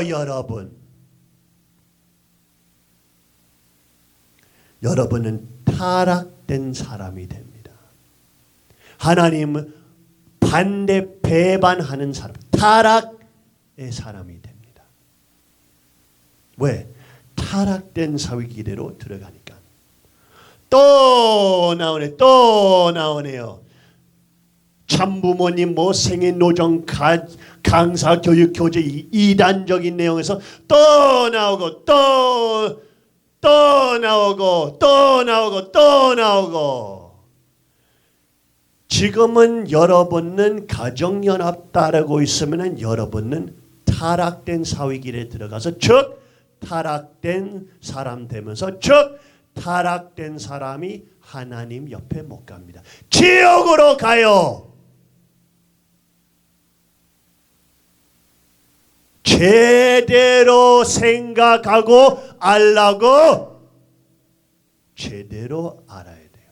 여러분은 타락된 사람이 됩니다. 하나님은 반대 배반하는 사람, 타락의 사람이 됩니다. 왜? 타락된 사위 기대로 들어가니까. 또 나오네요. 참부모님 생애 노정 강사 교육 교재 이단적인 내용에서 또 나오고 지금은 여러분은 가정연합 따르고 있으면 여러분은 타락된 사위길에 들어가서 즉 타락된 사람 되면서 즉 타락된 사람이 하나님 옆에 못 갑니다. 지옥으로 가요. 제대로 생각하고 알라고 제대로 알아야 돼요.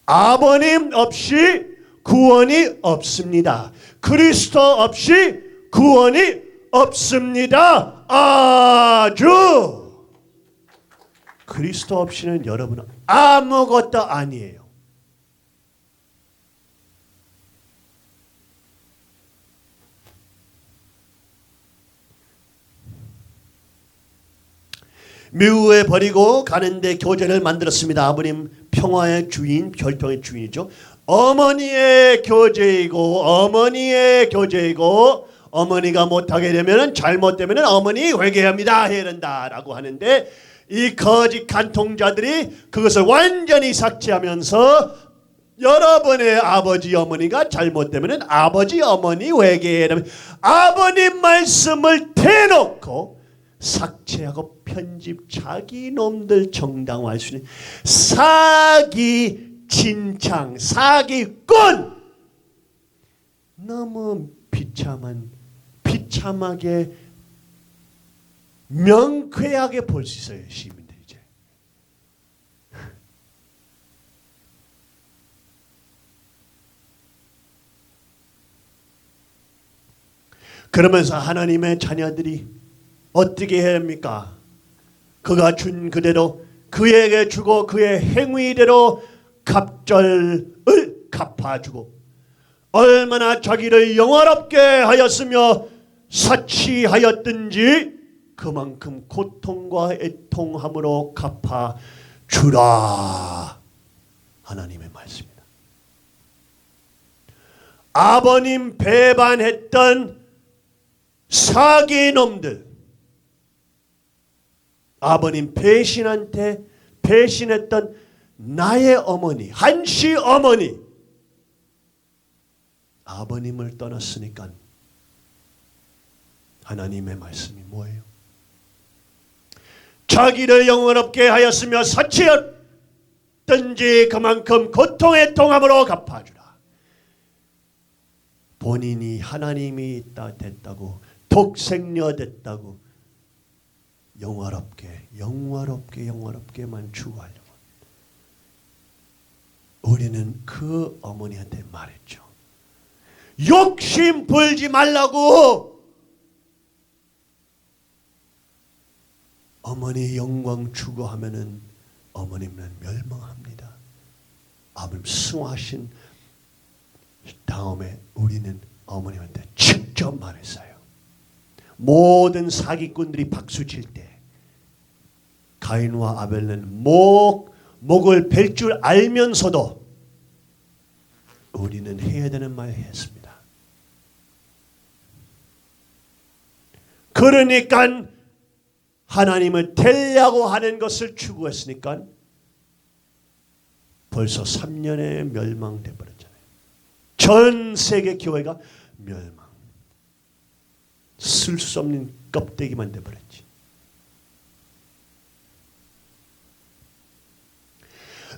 아버님 없이 구원이 없습니다. 그리스도 없이 구원이 없습니다. 아주 그리스도 없이는 여러분은 아무것도 아니에요. 미국에 버리고 가는데 교제를 만들었습니다. 아버님 평화의 주인, 결정의 주인이죠. 어머니의 교제이고 어머니가 못하게 되면 잘못되면 어머니 회개합니다 해야 된다라고 하는데 이 거짓 간통자들이 그것을 완전히 삭제하면서 여러분의 아버지 어머니가 잘못되면 아버지 어머니 회개해야 되면 아버님 말씀을 대놓고 삭제하고 편집 자기 놈들 정당화할 수 있는 사기 진창 사기꾼 너무 비참하게 명쾌하게 볼 수 있어요. 시민들 이제 그러면서 하나님의 자녀들이 어떻게 해야 합니까? 그가 준 그대로 그에게 주고 그의 행위대로 갑절을 갚아주고 얼마나 자기를 영화롭게 하였으며 사치하였든지 그만큼 고통과 애통함으로 갚아주라. 하나님의 말씀입니다. 아버님 배반했던 사기놈들 아버님 배신했던 나의 어머니 한시 어머니 아버님을 떠났으니까 하나님의 말씀이 뭐예요? 자기를 영원롭게 하였으며 사치였든지 그만큼 고통의 통함으로 갚아주라. 본인이 하나님이 됐다고 독생녀 됐다고 영화롭게만 추구하려고 우리는 그 어머니한테 말했죠. 욕심 불지 말라고. 어머니 영광 추구하면은 어머님은 멸망합니다. 아버님 승화하신 다음에 우리는 어머님한테 직접 말했어요. 모든 사기꾼들이 박수칠 때 가인과 아벨은 목을 벨 줄 알면서도 우리는 해야 되는 말 했습니다. 그러니까 하나님을 되려고 하는 것을 추구했으니까 벌써 3년에 멸망돼 버렸잖아요. 전 세계 교회가 멸망. 쓸 수 없는 껍데기만 돼버렸지.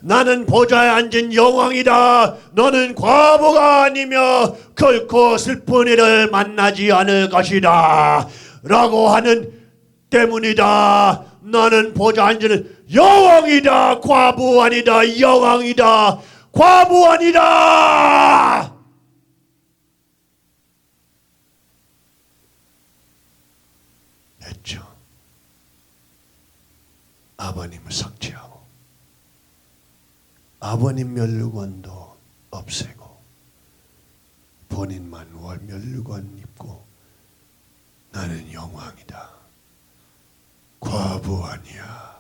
나는 보좌에 앉은 여왕이다. 너는 과부가 아니며 결코 슬픈 일을 만나지 않을 것이다. 라고 하는 때문이다. 나는 보좌에 앉은 여왕이다. 과부 아니다. 여왕이다. 과부 아니다. 했죠. 아버님을 삭제하고 아버님 면류관도 없애고 본인만 면류관 입고 나는 영왕이다. 과부 아니야.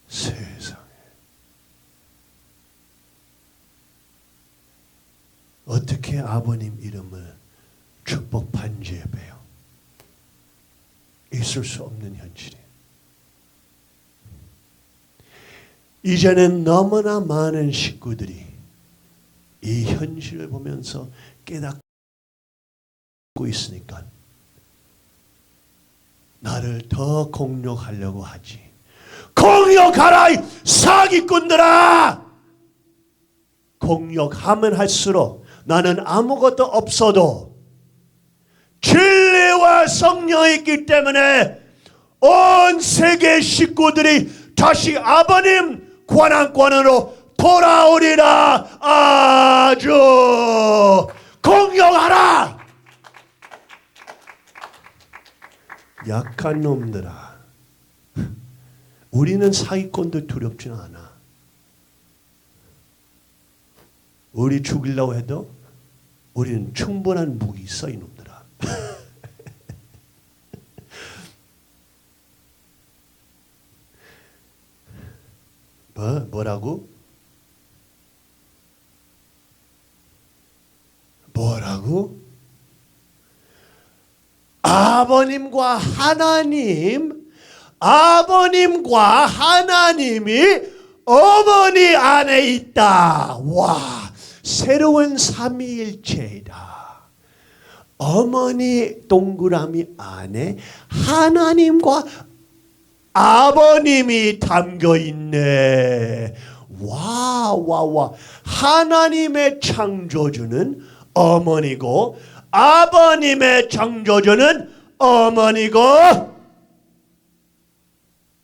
세상에 어떻게 아버님 이름을 축복 반지에 배요? 있을 수 없는 현실이에요. 이제는 너무나 많은 식구들이 이 현실을 보면서 깨닫고 있으니까 나를 더 공격하려고 하지. 공격하라 이 사기꾼들아! 공격하면 할수록 나는 아무것도 없어도 진리와 성령이 있기 때문에 온 세계 식구들이 다시 아버님 관한권으로 돌아오리라. 아주 공격하라. 약한 놈들아, 우리는 사기꾼들 두렵지는 않아. 우리 죽이려고 해도 우리는 충분한 무기 있어 이놈들아. 뭐라고? 아버님과 하나님이 어머니 안에 있다. 와, 새로운 삼위일체이다. 어머니 동그라미 안에 하나님과 아버님이 담겨 있네. 와. 하나님의 창조주는 어머니고 아버님의 창조주는 어머니고,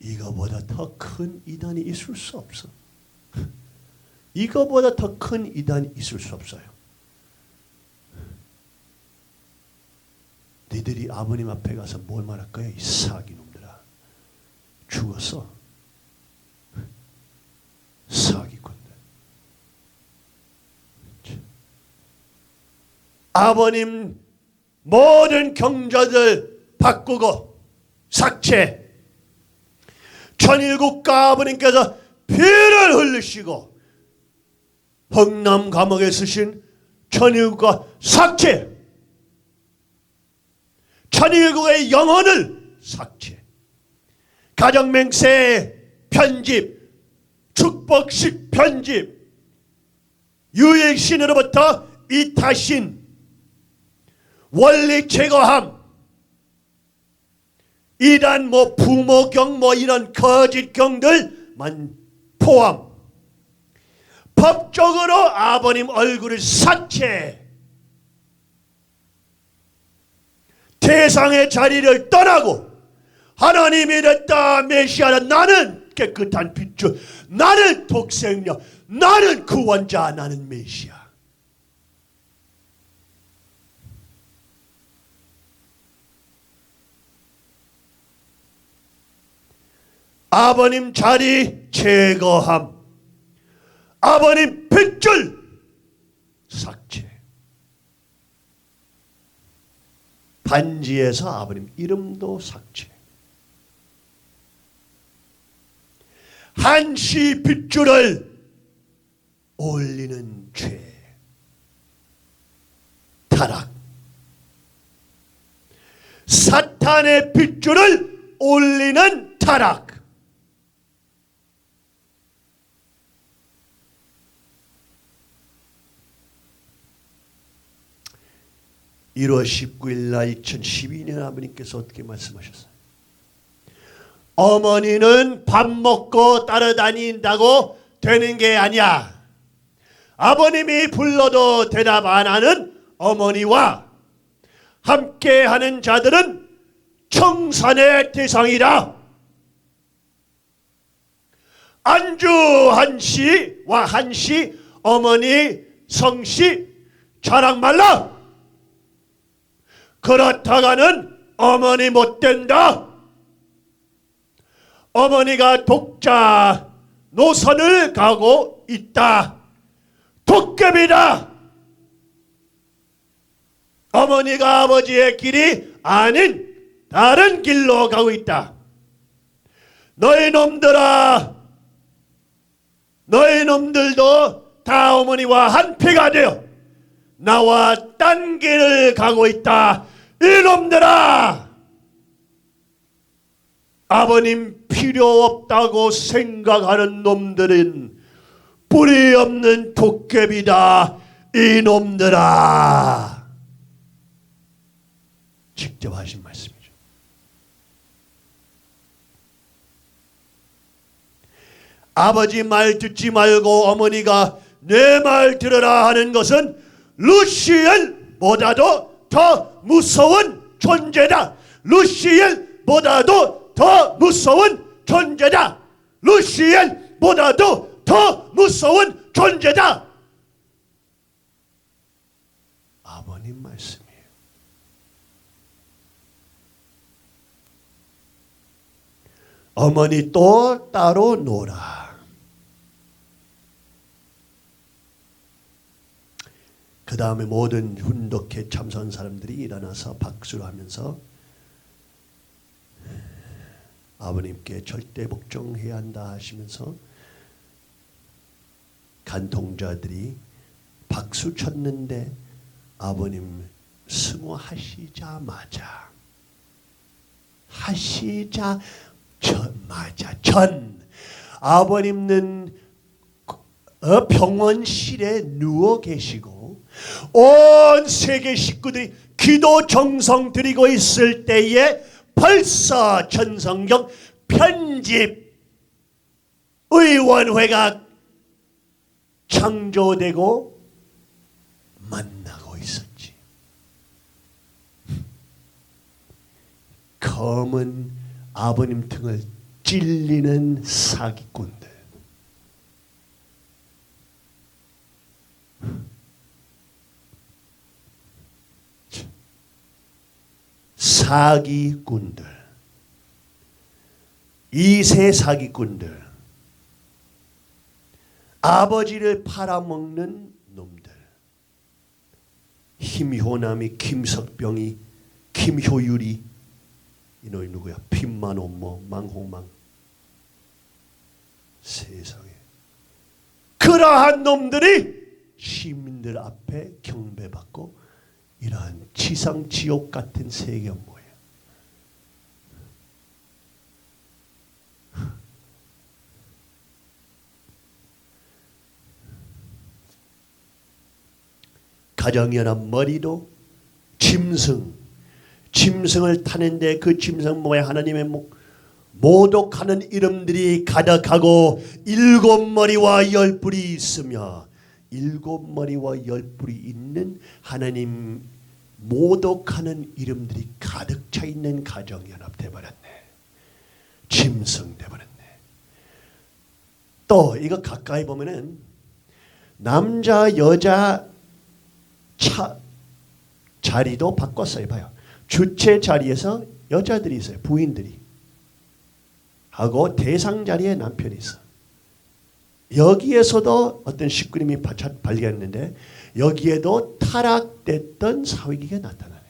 이거보다 더 큰 이단이 있을 수 없어. 이거보다 더 큰 이단이 있을 수 없어요. 니들이 아버님 앞에 가서 뭘 말할 거야? 이 사기놈들아. 죽었어. 사기꾼들. 아버님 모든 경자들 바꾸고 삭제. 천일국가 아버님께서 피를 흘리시고 흑남 감옥에 쓰신 천일국가 삭제. 천일국의 영혼을 삭제. 가정맹세 편집, 축복식 편집, 유일신으로부터 이타신, 원리 제거함, 이란 부모경 이런 거짓경들만 포함. 법적으로 아버님 얼굴을 삭제. 대상의 자리를 떠나고 하나님이 됐다. 메시아다. 나는 깨끗한 빛줄, 나는 독생력, 나는 구원자, 나는 메시아. 아버님 자리 제거함. 아버님 핏줄 삭제. 반지에서 아버님 이름도 삭제. 한시 핏줄을 올리는 죄. 타락. 사탄의 핏줄을 올리는 타락. 1월 19일 날 2012년 아버님께서 어떻게 말씀하셨어요? 어머니는 밥 먹고 따라다닌다고 되는 게 아니야. 아버님이 불러도 대답 안 하는 어머니와 함께하는 자들은 청산의 대상이다. 안주 한씨와 한씨 어머니 성씨 자랑 말라. 그렇다가는 어머니 못 된다. 어머니가 독자 노선을 가고 있다. 도깨비다. 어머니가 아버지의 길이 아닌 다른 길로 가고 있다. 너희 놈들아, 너희 놈들도 다 어머니와 한 피가 되어 나와 딴 길을 가고 있다. 이놈들아, 아버님 필요 없다고 생각하는 놈들은 뿌리 없는 도깨비다. 이놈들아. 직접 하신 말씀이죠. 아버지 말 듣지 말고 어머니가 내 말 들으라 하는 것은 루시엘보다도 더 무서운 존재다. 루시엘보다도 더 무서운 존재다. 루시엘보다도 더 무서운 존재다. 아버님 말씀이에요. 어머니 또 따로 놀아. 그 다음에 모든 훈독회 참석한 사람들이 일어나서 박수를 하면서 아버님께 절대 복종해야 한다 하시면서 간통자들이 박수 쳤는데 아버님 승호하시자마자 전 아버님은 병원실에 누워 계시고 온 세계 식구들이 기도 정성 드리고 있을 때에 벌써 전성경 편집 의원회가 창조되고 만나고 있었지. 검은 아버님 등을 찔리는 사기꾼들. 사기꾼들, 2세 사기꾼들, 아버지를 팔아먹는 놈들, 김효남이, 김석병이, 김효율이, 이놈이 누구야? 핀만오모, 망홍망. 세상에 그러한 놈들이 시민들 앞에 경배받고 이러한 지상 지옥 같은 세계가 뭐예요? 가정연합 머리도 짐승을 타는데 그 짐승 뭐야? 하나님의 모독하는 이름들이 가득하고 7머리와 10뿔이 있으며 7머리와 10뿔이 있는 하나님 모독하는 이름들이 가득 차 있는 가정연합 돼버렸네. 짐승 돼버렸네. 또 이거 가까이 보면은 남자 여자 자리도 바꿨어요. 봐요. 주체 자리에서 여자들이 있어요. 부인들이. 하고 대상 자리에 남편이 있어. 여기에서도 어떤 식구님이 발견했는데 여기에도 타락됐던 사위기가 나타나네.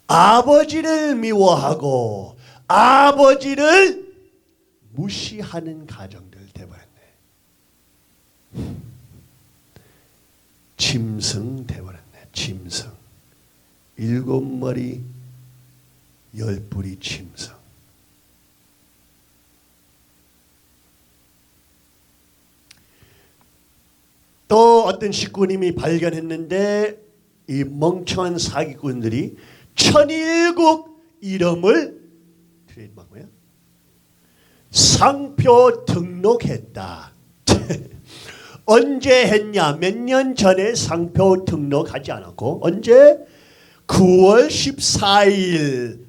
아버지를 미워하고 아버지를 무시하는 가정들 돼버렸네. 짐승 돼버렸네. 짐승. 7머리 10뿔이 짐승. 또 어떤 식구님이 발견했는데 이 멍청한 사기꾼들이 천일국 이름을 트레이드마크야 상표 등록했다. 언제 했냐? 몇 년 전에 상표 등록하지 않았고 언제? 9월 14일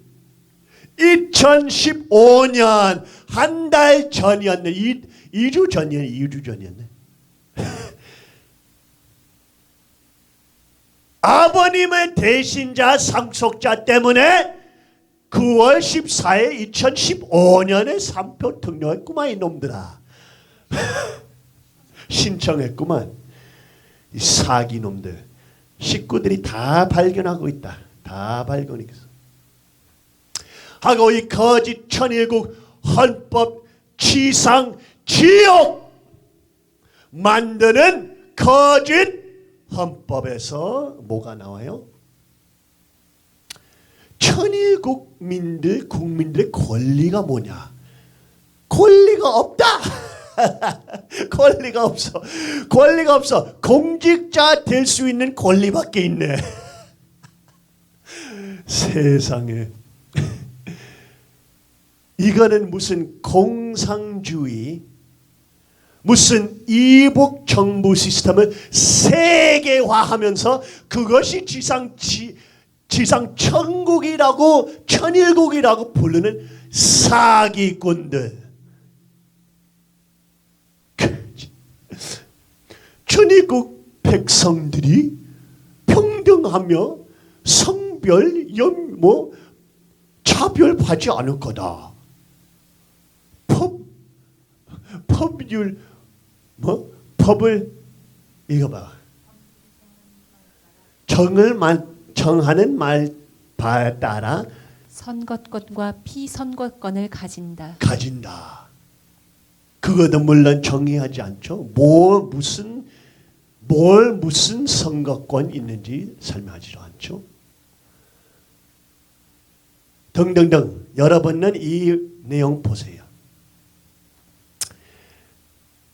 2015년 한 달 전이었네. 2주 전이었네. 아버님의 대신자 상속자 때문에 9월 14일 2015년에 상표 등록했구만 이놈들아. 신청했구만. 이 사기놈들. 식구들이 다 발견하고 있다. 다 발견했어. 하고 이 거짓 천일국 헌법 지상 지옥 만드는 거짓 헌법에서 뭐가 나와요? 천일국민들 국민들의 권리가 뭐냐? 권리가 없다. 권리가 없어. 권리가 없어. 공직자 될 수 있는 권리밖에 있네. 세상에. 이거는 무슨 공산주의, 무슨 이북 정부 시스템을 세계화하면서 그것이 지상 천국이라고 천일국이라고 부르는 사기꾼들. 천일국 백성들이 평등하며 성별 차별하지 않을 거다. 법률 법을 읽어봐. 정하는 말에 따라 선거권과 피선거권을 가진다. 그것도 물론 정의하지 않죠. 무슨 선거권 있는지 설명하지 않죠. 등등등. 여러분은 이 내용 보세요.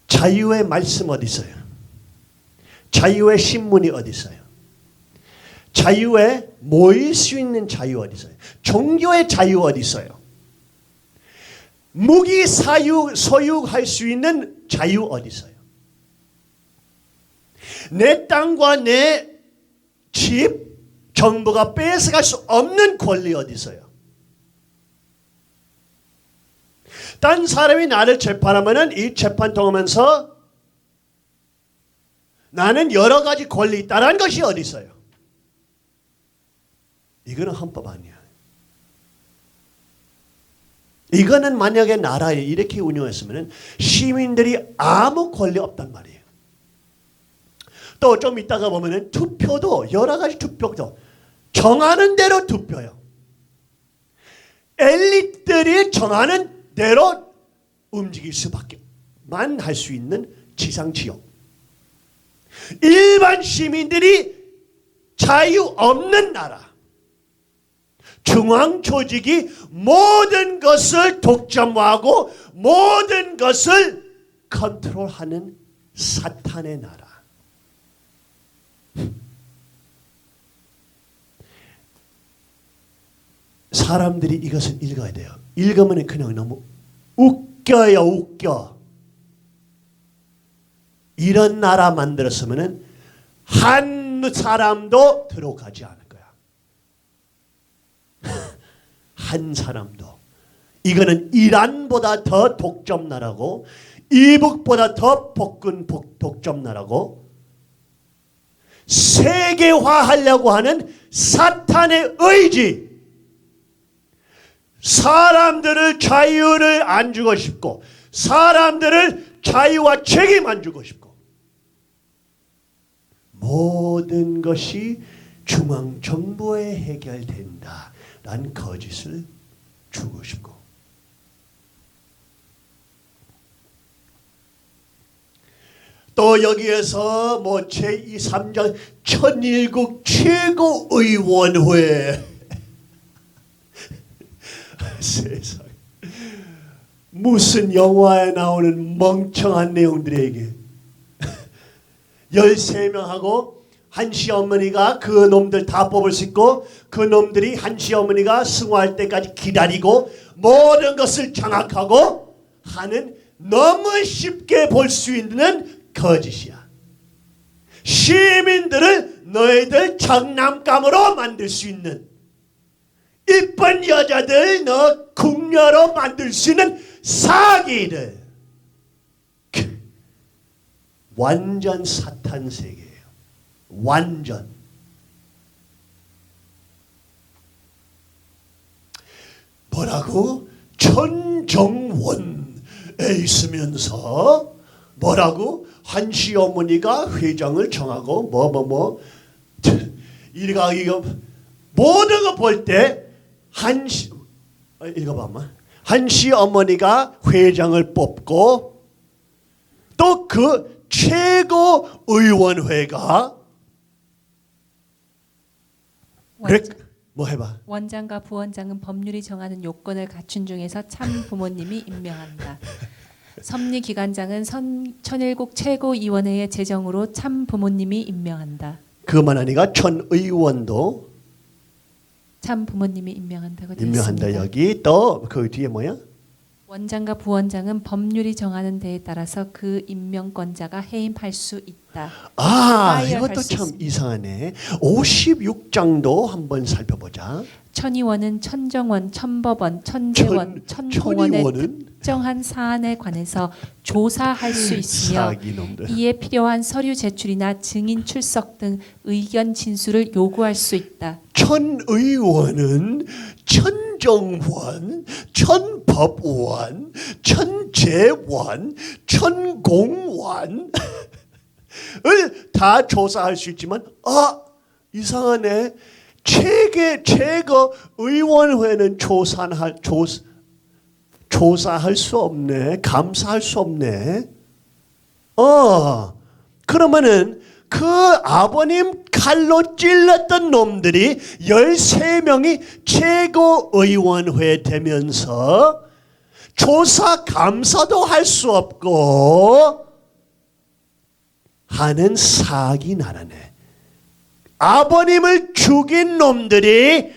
자유의 말씀 어디 있어요? 자유의 신문이 어디 있어요? 자유에 모일 수 있는 자유 어디 있어요? 종교의 자유 어디 있어요? 무기 소유할 수 있는 자유 어디 있어요? 내 땅과 내 집 정부가 뺏어갈 수 없는 권리 어디 있어요? 딴 사람이 나를 재판하면은 이 재판 통하면서 나는 여러 가지 권리 있다라는 것이 어디 있어요? 이거는 헌법 아니야. 이거는 만약에 나라에 이렇게 운영했으면 시민들이 아무 권리 없단 말이에요. 또 좀 이따가 보면은 투표도 여러 가지 투표도 정하는 대로 투표요. 엘리트들이 정하는 대로 움직일 수밖에만 할 수 있는 지상지역. 일반 시민들이 자유 없는 나라. 중앙 조직이 모든 것을 독점하고 모든 것을 컨트롤하는 사탄의 나라. 사람들이 이것을 읽어야 돼요. 읽으면 그냥 너무 웃겨요. 웃겨. 이런 나라 만들었으면 한 사람도 들어가지 않을 거야. 한 사람도. 이거는 이란보다 더 독점 나라고 이북보다 더 독점 나라고 세계화하려고 하는 사탄의 의지. 사람들을 자유를 안 주고 싶고 사람들을 자유와 책임 안 주고 싶고 모든 것이 중앙정부에 해결된다라는 거짓을 주고 싶고 또 여기에서 뭐 제3장 천일국 최고의원회 세상 무슨 영화에 나오는 멍청한 내용들에게 13명하고 한 시어머니가 그 놈들 다 뽑을 수 있고 그 놈들이 한 시어머니가 승화할 때까지 기다리고 모든 것을 장악하고 하는 너무 쉽게 볼 수 있는 거짓이야. 시민들을 너희들 장난감으로 만들 수 있는, 이쁜 여자들 너 궁녀로 만들 수 있는 사기들. 완전 사탄 세계예요. 완전. 뭐라고? 천정원에 있으면서 뭐라고? 한 시어머니가 회장을 정하고 이거 모든 거 볼 때 읽어봐. 한 시어머니가 회장을 뽑고 또 그 최고의원회가 뭐 해봐. 원장과 부원장은 법률이 정하는 요건을 갖춘 중에서 참 부모님이 임명한다. 섭리기관장은 천일국 최고위원회의 제정으로 참 부모님이 임명한다. 그만 하니까 천의원도 참 부모님이 임명한다고 되어 임명한다. 있습니다. 여기 또 그 뒤에 뭐야? 원장과 부원장은 법률이 정하는 데에 따라서 그 임명권자가 해임할 수 있다. 이것도 참 이상하네. 56장도 한번 살펴보자. 천의원은 천정원, 천법원, 천재원, 천공원의 천의원은? 특정한 사안에 관해서 조사할 수 있으며 사기놈들. 이에 필요한 서류 제출이나 증인 출석 등 의견 진술을 요구할 수 있다. 천의원은 천정원, 천법원, 천재원, 천공원을 다 조사할 수 있지만 이상하네. 최고 의원회는 조사할 수 없네. 감사할 수 없네. 그러면은 그 아버님 칼로 찔렀던 놈들이 13명이 최고의원회 되면서 조사 감사도 할 수 없고 하는 사기 나라네. 아버님을 죽인 놈들이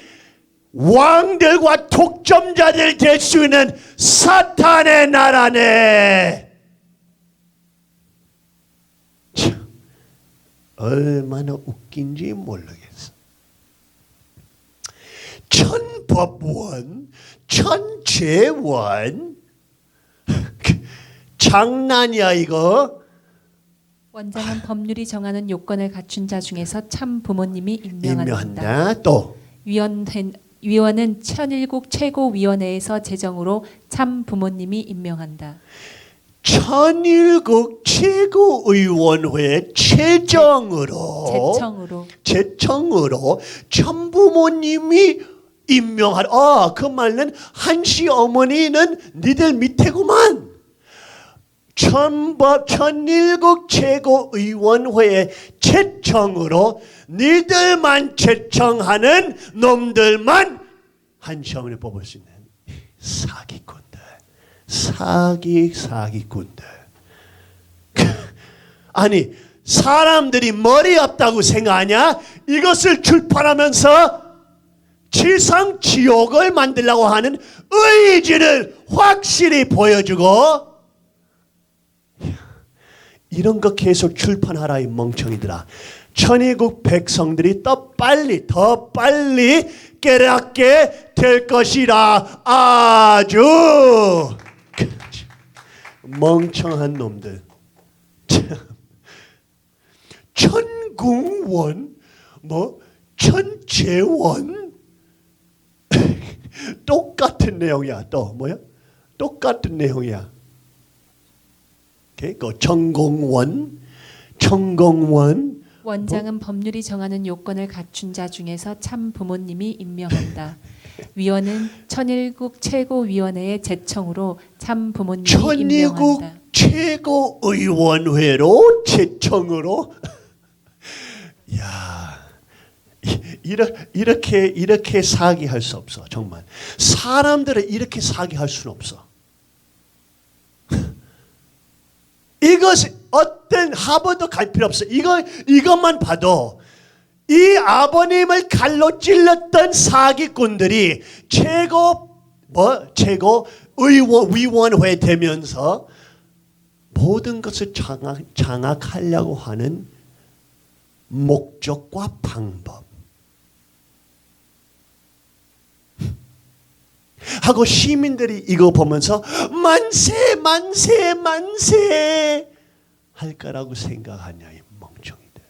왕들과 독점자들 될 수 있는 사탄의 나라네. 참, 얼마나 웃긴지 모르겠어. 천법원, 천재원, 장난이야 이거. 원장은 법률이 정하는 요건을 갖춘 자 중에서 참 부모님이 임명한다. 임명한다. 또 위원은 천일국 최고위원회에서 제정으로 참 부모님이 임명한다. 천일국 최고의원회 제청으로 천부모님이 임명할. 그 말은 한시 어머니는 니들 밑에구만. 천일국 최고의원회의 제청으로 니들만 제청하는 놈들만 한시 어머니 뽑을 수 있는 사기꾼들. 사기꾼들. 아니 사람들이 머리 없다고 생각하냐? 이것을 출판하면서 지상 지옥을 만들려고 하는 의지를 확실히 보여주고, 이런 거 계속 출판하라 이 멍청이들아. 천의국 백성들이 더 빨리 깨닫게 될 것이라. 아주 멍청한 놈들. 천궁원, 천재원 똑같은 내용이야. 또 뭐야? 똑같은 내용이야. 그 천공원. 원장은 법률이 정하는 요건을 갖춘 자 중에서 참 부모님이 임명한다. 위원은 천일국 최고위원회의 제청으로 참 부모님이 천일국 임명한다. 최고의원회로 제청으로. 야, 이렇게 사기할 수 없어. 정말 사람들을 이렇게 사기할 수는 없어. 어떤 하버도 갈 필요 없어. 이것만 봐도 이 아버님을 칼로 찔렀던 사기꾼들이 최고 위원회 되면서 모든 것을 장악하려고 하는 목적과 방법 하고 시민들이 이거 보면서 만세 만세 만세 할 거라고 생각하냐 이 멍청이들.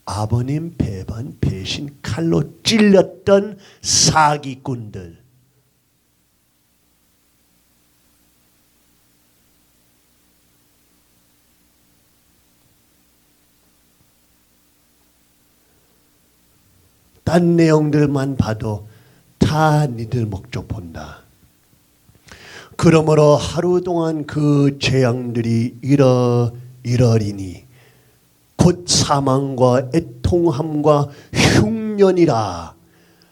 아버님 배반 배신 칼로 찔렸던 사기꾼들. 딴 내용들만 봐도 다 니들 목적 본다. 그러므로 하루 동안 그 재앙들이 이러리니 곧 사망과 애통함과 흉년이라.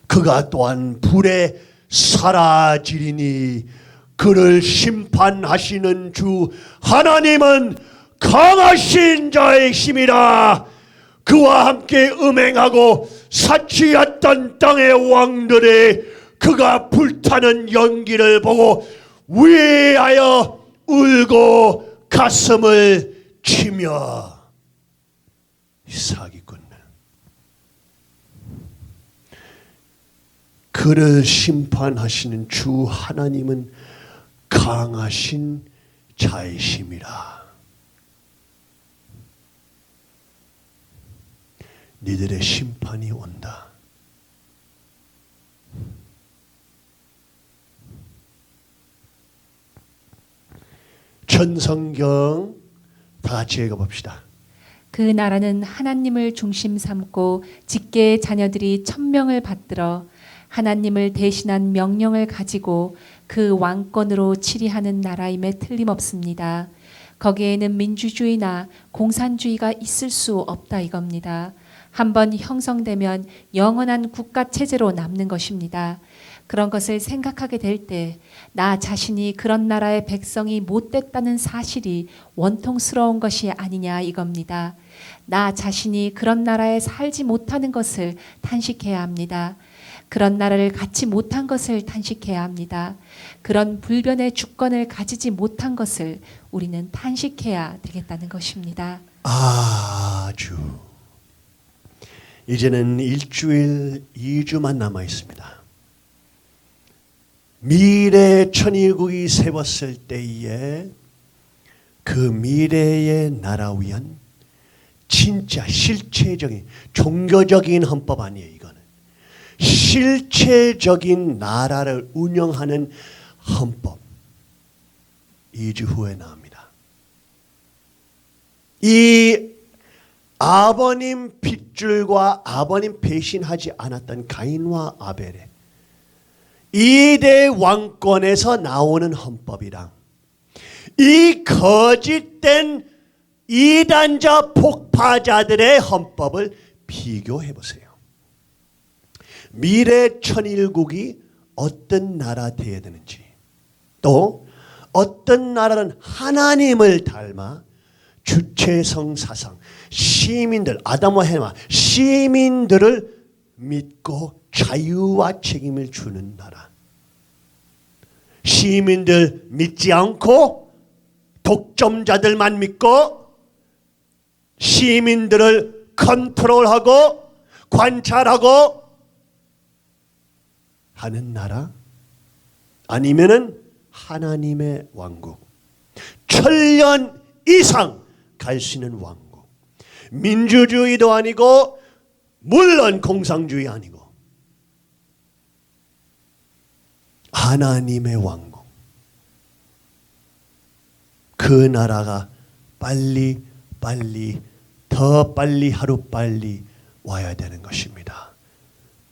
그가 또한 불에 사라지리니 그를 심판하시는 주 하나님은 강하신 자의 힘이라. 그와 함께 음행하고 사치했던 땅의 왕들이 그가 불타는 연기를 보고 위하여 울고 가슴을 치며. 사기꾼들. 그를 심판하시는 주 하나님은 강하신 자이심이라. 니들의 심판이 온다. 전성경 다 같이 읽어봅시다. 그 나라는 하나님을 중심 삼고 직계의 자녀들이 천명을 받들어 하나님을 대신한 명령을 가지고 그 왕권으로 치리하는 나라임에 틀림없습니다. 거기에는 민주주의나 공산주의가 있을 수 없다 이겁니다. 한번 형성되면 영원한 국가 체제로 남는 것입니다. 그런 것을 생각하게 될 때 나 자신이 그런 나라의 백성이 못됐다는 사실이 원통스러운 것이 아니냐 이겁니다. 나 자신이 그런 나라에 살지 못하는 것을 탄식해야 합니다. 그런 나라를 갖지 못한 것을 탄식해야 합니다. 그런 불변의 주권을 가지지 못한 것을 우리는 탄식해야 되겠다는 것입니다. 아주. 이제는 일주일, 2주만 남아 있습니다. 미래의 천일국이 세웠을 때에 그 미래의 나라 위한 진짜 실체적인 종교적인 헌법 아니에요. 이거는 실체적인 나라를 운영하는 헌법 2주 후에 나옵니다. 이 아버님 핏줄과 아버님 배신하지 않았던 가인과 아벨의 2대 왕권에서 나오는 헌법이랑 이 거짓된 이단자 폭파자들의 헌법을 비교해 보세요. 미래 천일국이 어떤 나라 되어야 되는지, 또 어떤 나라는 하나님을 닮아 주체성 사상, 시민들, 아담과 해와 시민들을 믿고 자유와 책임을 주는 나라. 시민들 믿지 않고 독점자들만 믿고 시민들을 컨트롤하고 관찰하고 하는 나라, 아니면은 하나님의 왕국, 천년 이상 갈 수 있는 왕국, 민주주의도 아니고 물론 공산주의 아니고 하나님의 왕국. 그 나라가 빨리 더 빨리 하루빨리 와야 되는 것입니다.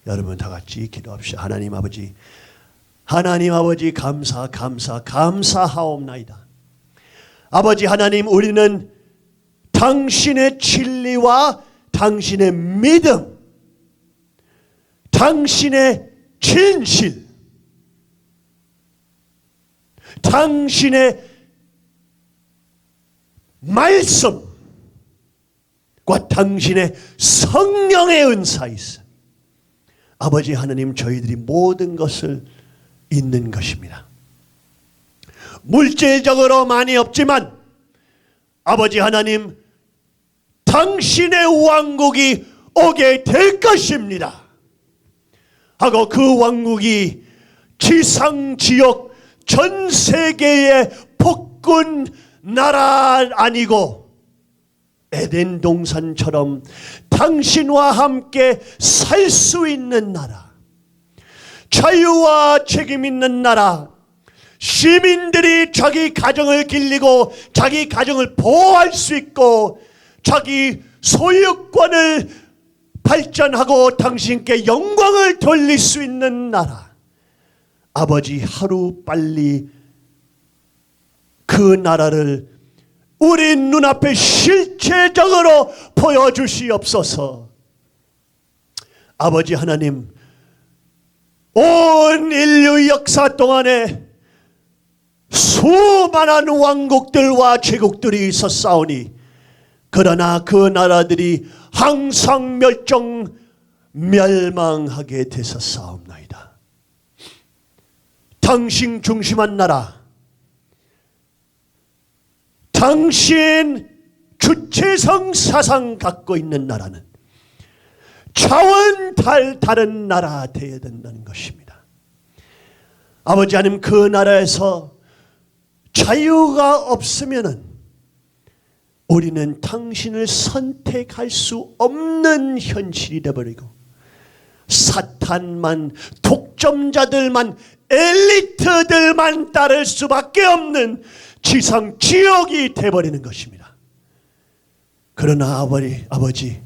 여러분 다 같이 기도합시다. 하나님 아버지 감사하옵나이다. 아버지 하나님, 우리는 당신의 진리와 당신의 믿음, 당신의 진실, 당신의 말씀과 당신의 성령의 은사 있어 아버지 하나님 저희들이 모든 것을 잊는 것입니다. 물질적으로 많이 없지만 아버지 하나님 당신의 왕국이 오게 될 것입니다 하고 그 왕국이 지상지역 전 세계의 복군 나라 아니고 에덴 동산처럼 당신과 함께 살 수 있는 나라, 자유와 책임 있는 나라, 시민들이 자기 가정을 길리고 자기 가정을 보호할 수 있고 자기 소유권을 발전하고 당신께 영광을 돌릴 수 있는 나라. 아버지 하루 빨리 그 나라를 우리 눈앞에 실체적으로 보여주시옵소서. 아버지 하나님, 온 인류 역사 동안에 수많은 왕국들과 제국들이 있었사오니 그러나 그 나라들이 항상 멸망하게 되었사옵나이다. 당신 중심한 나라, 당신 주체성 사상 갖고 있는 나라는 차원 다른 나라 되어야 된다는 것입니다. 아버지 하나님, 그 나라에서 자유가 없으면은 우리는 당신을 선택할 수 없는 현실이 되어버리고 사탄만, 독점자들만, 엘리트들만 따를 수밖에 없는 지상 지옥이 되어버리는 것입니다. 그러나 아버지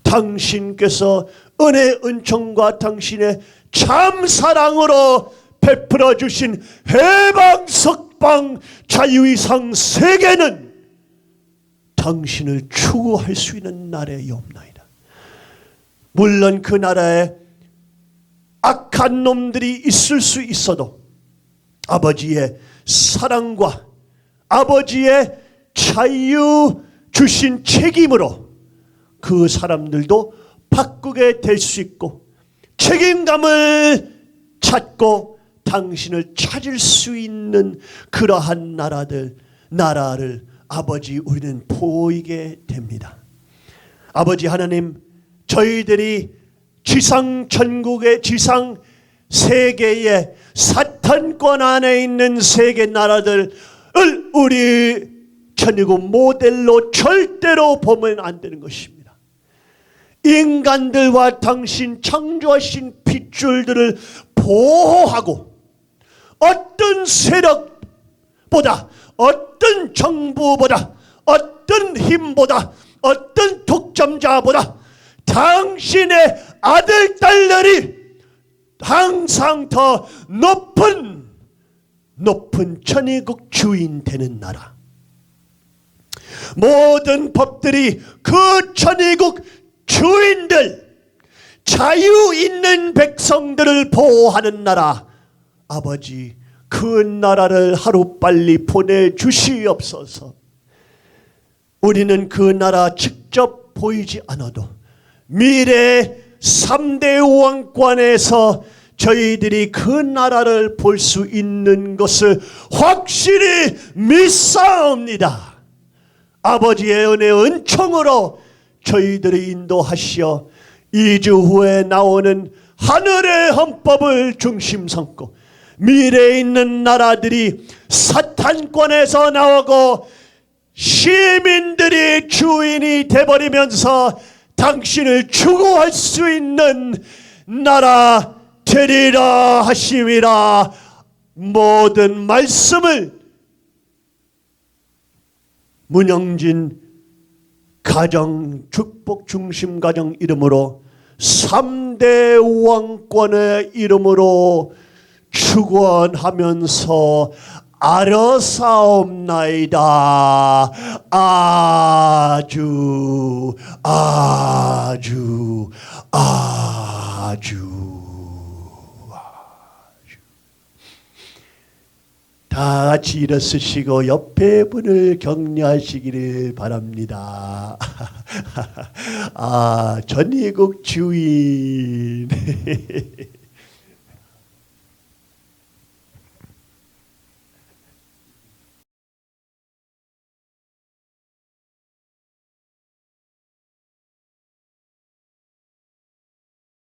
당신께서 은혜 은총과 당신의 참 사랑으로 베풀어 주신 해방 석방 자유이상 세계는 당신을 추구할 수 있는 나라이옵나이다. 물론 그 나라에 악한 놈들이 있을 수 있어도 아버지의 사랑과 아버지의 자유 주신 책임으로 그 사람들도 바꾸게 될 수 있고 책임감을 찾고 당신을 찾을 수 있는 그러한 나라를 아버지 우리는 보이게 됩니다. 아버지 하나님, 저희들이 지상 천국의 지상 세계의 사탄권 안에 있는 세계 나라들을 우리 천국 모델로 절대로 보면 안 되는 것입니다. 인간들과 당신 창조하신 핏줄들을 보호하고 어떤 세력보다, 어떤 정부보다, 어떤 힘보다, 어떤 독점자보다 당신의 아들, 딸들이 항상 더 높은 천의국 주인 되는 나라. 모든 법들이 그 천의국 주인들, 자유 있는 백성들을 보호하는 나라. 아버지, 그 나라를 하루빨리 보내주시옵소서. 우리는 그 나라 직접 보이지 않아도 미래 3대 왕권에서 저희들이 그 나라를 볼 수 있는 것을 확실히 믿사옵니다. 아버지의 은혜 은총으로 저희들을 인도하시어 2주 후에 나오는 하늘의 헌법을 중심 삼고 미래에 있는 나라들이 사탄권에서 나오고 시민들이 주인이 돼버리면서 당신을 추구할 수 있는 나라 되리라 하심이라. 모든 말씀을 문영진 가정 축복 중심 가정 이름으로 3대 왕권의 이름으로 축원하면서 아뢰사옵나이다. 아주 다 같이 일어서시고 옆에 분을 격려하시기를 바랍니다. 아, 전희국 주인.